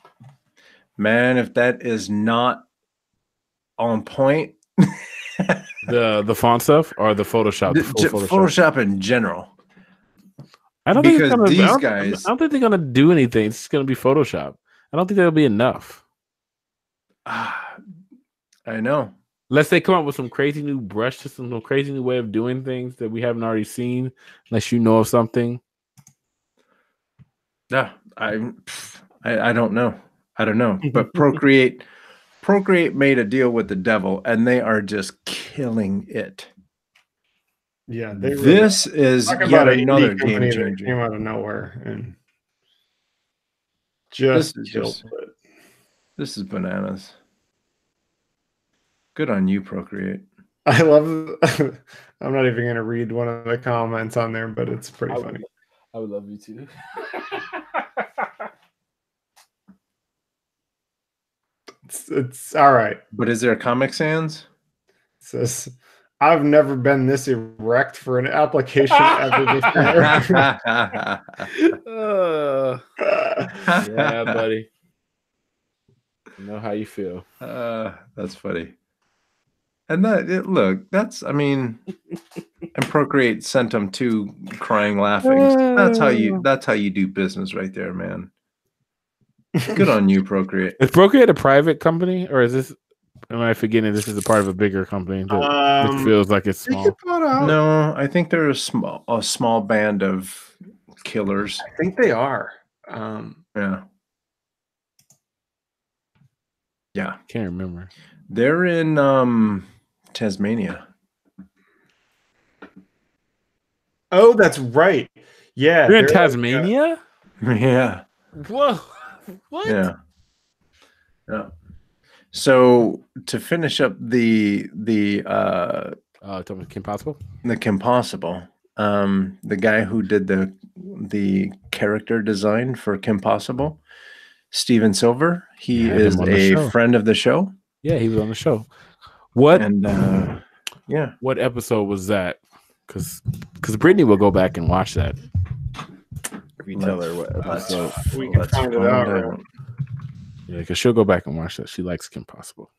Man, if that is not on point. The font stuff or the Photoshop? Photoshop in general. I don't because think it's gonna, these I guys. don't think they're gonna do anything. It's just gonna be Photoshop. I don't think that'll be enough. I know. Unless they come up with some crazy new brush system, some crazy new way of doing things that we haven't already seen. Unless you know of something. Yeah, I don't know. I don't know. But Procreate made a deal with the devil, and they are just killing it. Yeah, this is yet another game changer. That came out of nowhere and just killed it. This is bananas. Good on you, Procreate. I love. I'm not even going to read one of the comments on there, but it's pretty funny. I would love you too. It's all right. But is there a Comic Sans? It says, I've never been this erect for an application ever before. Yeah, buddy. I know how you feel. That's funny. And and Procreate sent them 2 crying laughing. That's how you do business right there, man. Good on you, Procreate. Is Procreate a private company, or is this? Am I forgetting this is a part of a bigger company that feels like it's small? No, I think they're a small band of killers. I think they are. Yeah. Can't remember. They're in Tasmania. Oh, that's right. Yeah. They're in Tasmania? Yeah. Whoa. What? Yeah. So to finish up the Kim Possible? The Kim Possible, the guy who did the character design for Kim Possible, Steven Silver, he is a friend of the show. Yeah, he was on the show. What? And what episode was that? Because Brittany will go back and watch that. If you tell her what episode, we can find it out. Right? Yeah, because she'll go back and watch that. She likes Kim Possible.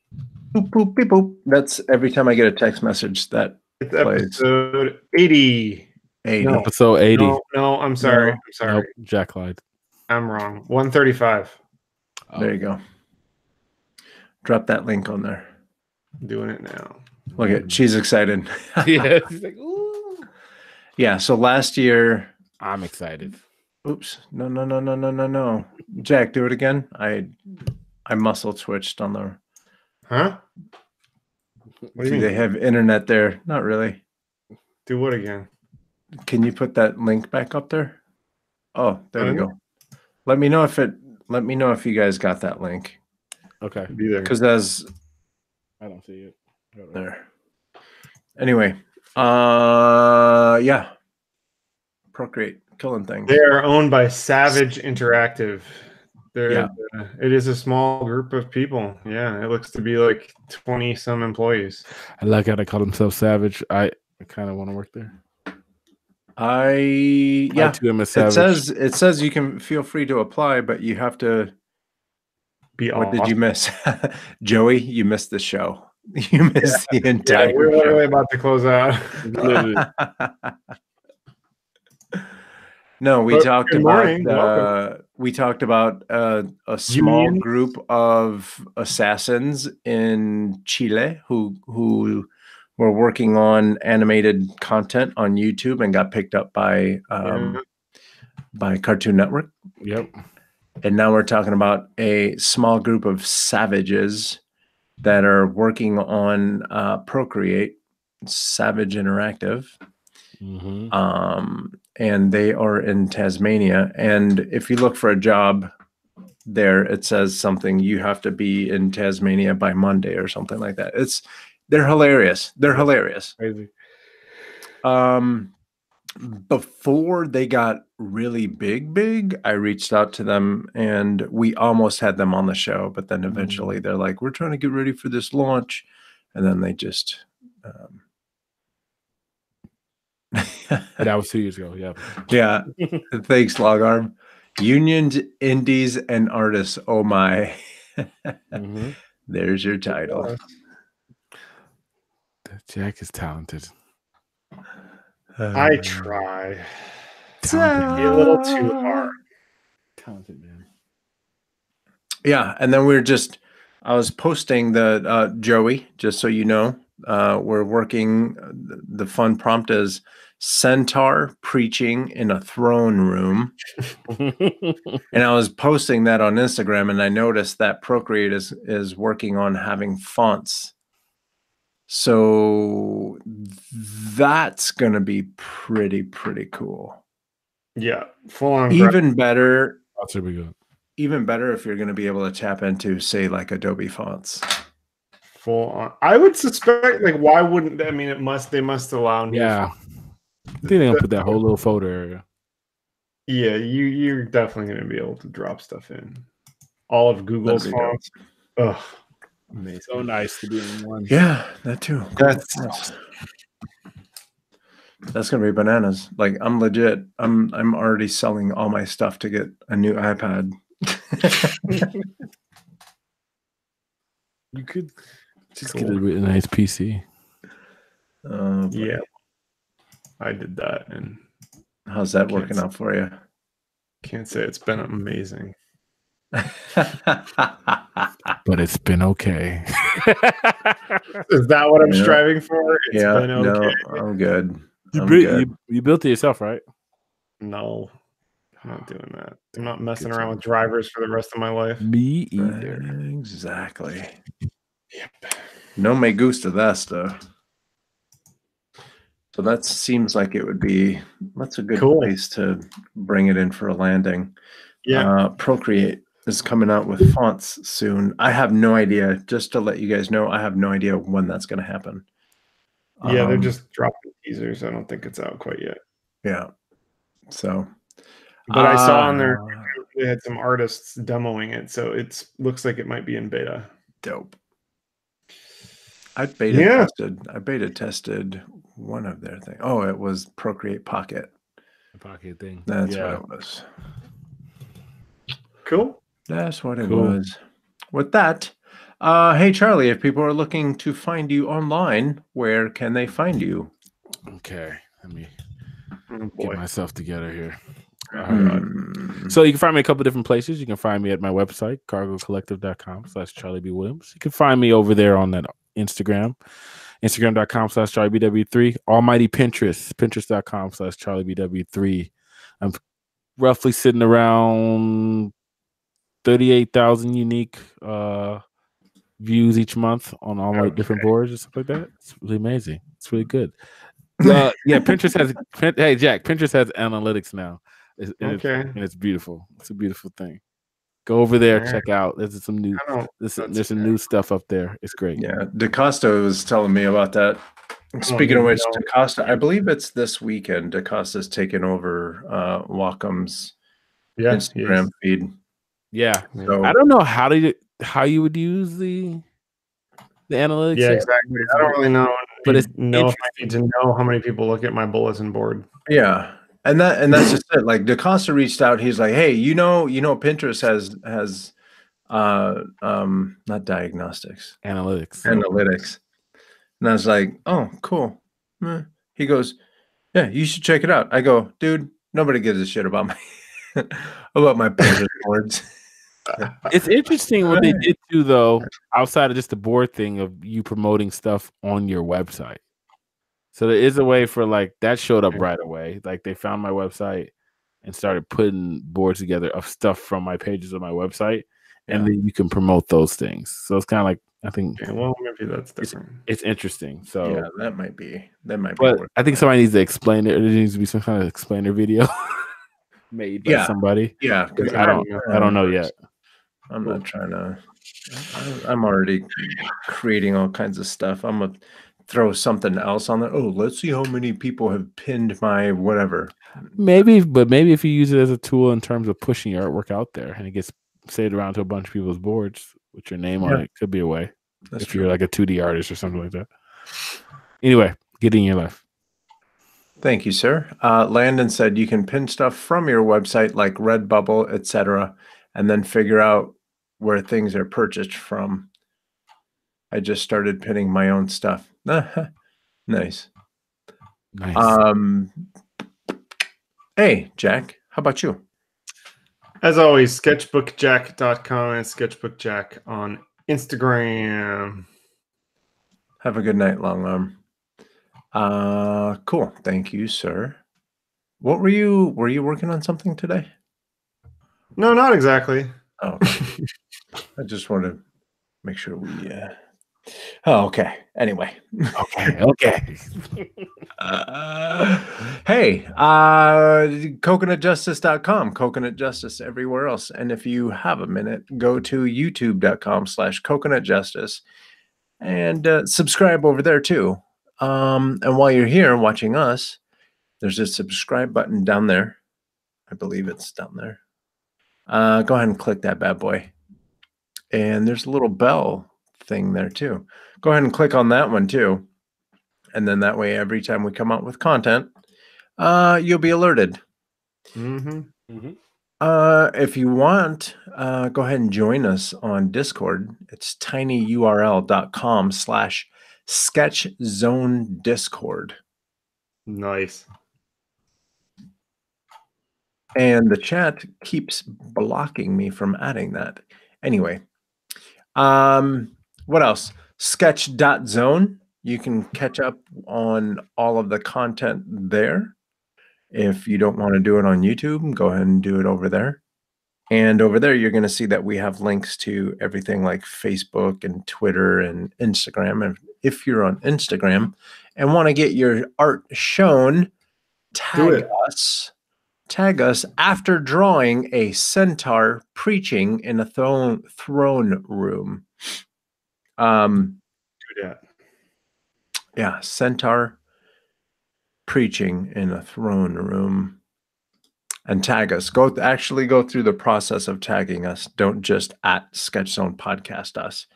Boop, boop, beep, boop. That's every time I get a text message that it's episode 80. No. Episode 80. No, I'm sorry. I'm sorry. Nope, Jack lied. I'm wrong. 135. There you go. Drop that link on there. I'm doing it now. Look at, she's excited. Yeah, she's like, ooh. Yeah, so last year. I'm excited. Oops. No. Jack, do it again. I muscle twitched on the. Huh? What do you mean? They have internet there? Not really. Do what again? Can you put that link back up there? Oh, there we Um, go. Let me know if you guys got that link. Okay. Be there. Because as I don't see it. there. Anyway, yeah. Procreate, killing things. They are owned by Savage Interactive. Yeah. It is a small group of people. Yeah, it looks to be like 20 some employees. I like how they call themselves Savage. I kind of want to work there. I too am a Savage. it says you can feel free to apply, but you have to Be What did awesome. you miss? Joey, you missed the show. You missed the entire Yeah, we're literally about to close out. No, we But talked good about morning, welcome. a small Union. group of assassins in Chile who were working on animated content on YouTube and got picked up by Cartoon Network. Yep. And now we're talking about a small group of savages that are working on Procreate, Savage Interactive. Mm-hmm. And they are in Tasmania. And if you look for a job there, it says something, you have to be in Tasmania by Monday or something like that. They're hilarious. They're hilarious. Crazy. Before they got really big, I reached out to them and we almost had them on the show, but then eventually they're like, we're trying to get ready for this launch. And then they just, That was 2 years ago. Yeah. yeah. Thanks, Logarm. Unions, indies, and artists. Oh my. Mm-hmm. There's your title. Jack is talented. I try. Talented. A little too hard. Talented man. Yeah, and then I was posting the Joey, just so you know, we're working. The fun prompt is Centaur preaching in a throne room. And I was posting that on Instagram, and I noticed that Procreate is working on having fonts. So that's going to be pretty cool. Yeah, full on. Even better. That's really good. Even better if you're going to be able to tap into, say, like Adobe fonts. Full on. I would suspect, like, why wouldn't they? I mean, they must allow new. Yeah. I think they're gonna put that whole little photo area. Yeah, you're definitely gonna be able to drop stuff in. All of Google's fonts. Ugh. Amazing. So nice to be in one. Yeah, that too. That's gonna be bananas. Like, I'm legit. I'm already selling all my stuff to get a new iPad. You could just get a really nice PC. Yeah, I did that, and how's that working out for you? Can't say it's been amazing. But it's been okay. Is that what I'm striving for? It's been okay. No, I'm good. You built it yourself, right? No, I'm not doing that. I'm not messing around with drivers for the rest of my life. Me either. Exactly. Yep. No me gusta that stuff. So that seems like that's a good place to bring it in for a landing. Yeah. Procreate is coming out with fonts soon. I have no idea. Just to let you guys know, I have no idea when that's going to happen. Yeah, they're just dropping teasers. I don't think it's out quite yet. Yeah. So, but I saw on there they had some artists demoing it, so it looks like it might be in beta. Dope. I beta tested one of their things. Oh, it was Procreate Pocket. The Pocket thing. That's what it was. Cool. That's what it was. With that, hey Charlie, if people are looking to find you online, where can they find you? Okay, let me get myself together here. Mm. So you can find me a couple different places. You can find me at my website, cargocollective.com/CharlieB. You can find me over there on that Instagram, Instagram.com/CharlieBW3. Almighty Pinterest, Pinterest.com/CharlieBW3. I'm roughly sitting around 38,000 unique views each month on all my different boards and stuff like that. It's really amazing. It's really good. Yeah, Pinterest has. Hey, Jack, Pinterest has analytics now. Okay. And it's beautiful. It's a beautiful thing. Go over there, All right. check out. There's some new. There's some new stuff up there. It's great. Yeah, DaCosta was telling me about that. Speaking of which, DaCosta, I believe it's this weekend. DaCosta's taking over Wacom's Instagram feed. Yeah. So I don't know how you would use the analytics. Yeah, exactly. I don't really know, but it's if I need to know how many people look at my bulletin board. Yeah, and that's just it. Like DaCosta reached out. He's like, "Hey, Pinterest has not diagnostics, analytics. And I was like, "Oh, cool." He goes, "Yeah, you should check it out." I go, "Dude, nobody gives a shit about my about my Pinterest boards." It's interesting what they did too, though, outside of just the board thing of you promoting stuff on your website. So there is a way for like that showed up right away. Like they found my website and started putting boards together of stuff from my pages on my website, and then you can promote those things. So it's kind of like I think. Okay, well, maybe that's different. It's interesting. So yeah, that might be. But I think somebody needs to explain it. There needs to be some kind of explainer video made by somebody. Yeah, because I don't know yet. I'm not trying to. I'm already creating all kinds of stuff. I'm gonna throw something else on there. Oh, let's see how many people have pinned my whatever. Maybe if you use it as a tool in terms of pushing your artwork out there and it gets saved around to a bunch of people's boards with your name on it, could be a way. That's if true. You're like a 2D artist or something like that. Anyway, get in your life. Thank you, sir. Landon said you can pin stuff from your website like Redbubble, etc., and then figure out where things are purchased from. I just started pinning my own stuff. Nice. Hey, Jack, how about you? As always, sketchbookjack.com and sketchbookjack on Instagram. Have a good night, long arm. Cool. Thank you, sir. What were you working on something today? No, not exactly. Oh, okay. I just want to make sure we Oh, okay. Anyway. Okay. Hey, coconutjustice.com, Coconut Justice everywhere else. And if you have a minute, go to youtube.com/coconutjustice and subscribe over there too. And while you're here watching us, there's a subscribe button down there. I believe it's down there. Go ahead and click that bad boy. And there's a little bell thing there too. Go ahead and click on that one too. And then that way, every time we come out with content, you'll be alerted. If you want, go ahead and join us on Discord. It's tinyurl.com/sketchzonediscord. Nice. And the chat keeps blocking me from adding that. Anyway, what else? Sketch.zone. You can catch up on all of the content there. If you don't want to do it on YouTube, go ahead and do it over there. And over there, you're going to see that we have links to everything like Facebook and Twitter and Instagram. And if you're on Instagram and want to get your art shown, tag us after drawing a centaur preaching in a throne room. Yeah, centaur preaching in a throne room, and tag us. Go through the process of tagging us. Don't just at Sketch Zone Podcast us.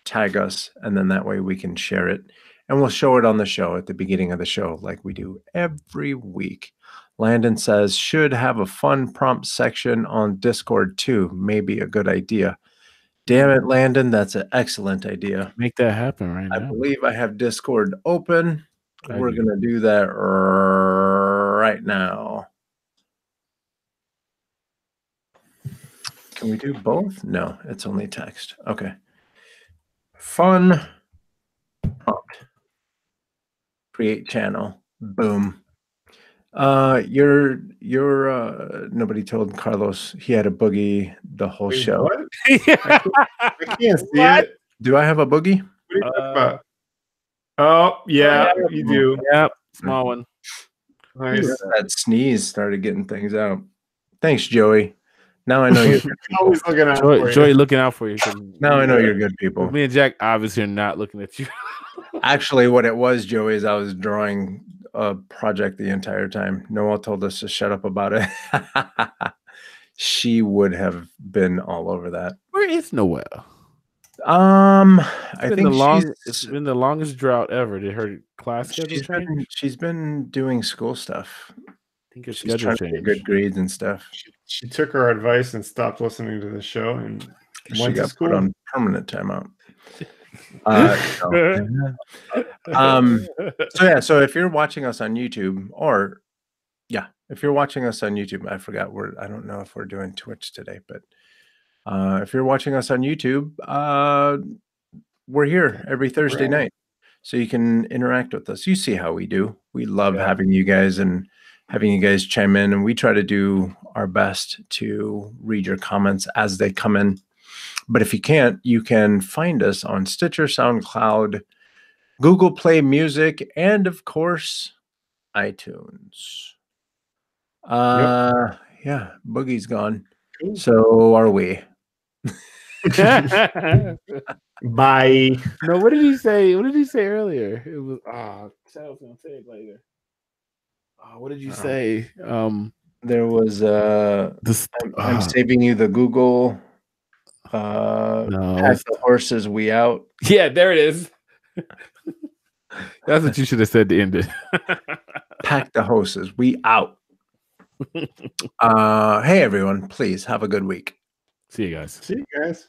Tag us, and then that way we can share it, and we'll show it on the show at the beginning of the show, like we do every week. Landon says should have a fun prompt section on Discord too. Maybe a good idea. Damn it, Landon, that's an excellent idea. Make that happen right now. I believe I have Discord open. We're going to do that right now. Can we do both? No, it's only text. Okay. Fun prompt. Create channel. Boom. Nobody told Carlos he had a boogie the whole show. What? I can't see it. Do I have a boogie? What are you talking about? Oh, yeah, you do. Yep. Small one. Nice. That sneeze started getting things out. Thanks, Joey. Now I know you're good people. Always looking out for you. Joey looking out for you. Now I know you're good people. Me and Jack obviously are not looking at you. Actually, what it was, Joey, is I was drawing a project the entire time. Noelle told us to shut up about it. She would have been all over that. Where is Noelle? I think it's been the longest drought ever. Did her class schedule change? She's been doing school stuff. I think her She's schedule trying to get changed. good grades and stuff. She took our advice and stopped listening to the show and She went to got school. put on permanent timeout. So if you're watching us on YouTube, if you're watching us on YouTube, I forgot I don't know if we're doing Twitch today, but if you're watching us on YouTube, we're here every Thursday night, so you can interact with us. You see how we do. We love having you guys and having you guys chime in, and we try to do our best to read your comments as they come in. But if you can't, you can find us on Stitcher, SoundCloud, Google Play Music, and of course, iTunes. Yeah, Boogie's gone. Cool. So are we. Bye. No, what did he say? What did he say earlier? It was I was gonna say it later. What did you say? There was I'm saving you the Google. Pack the horses, we out. Yeah, there it is. That's what you should have said to end it. Pack the horses, we out. Hey everyone, please have a good week. See you guys. See you guys.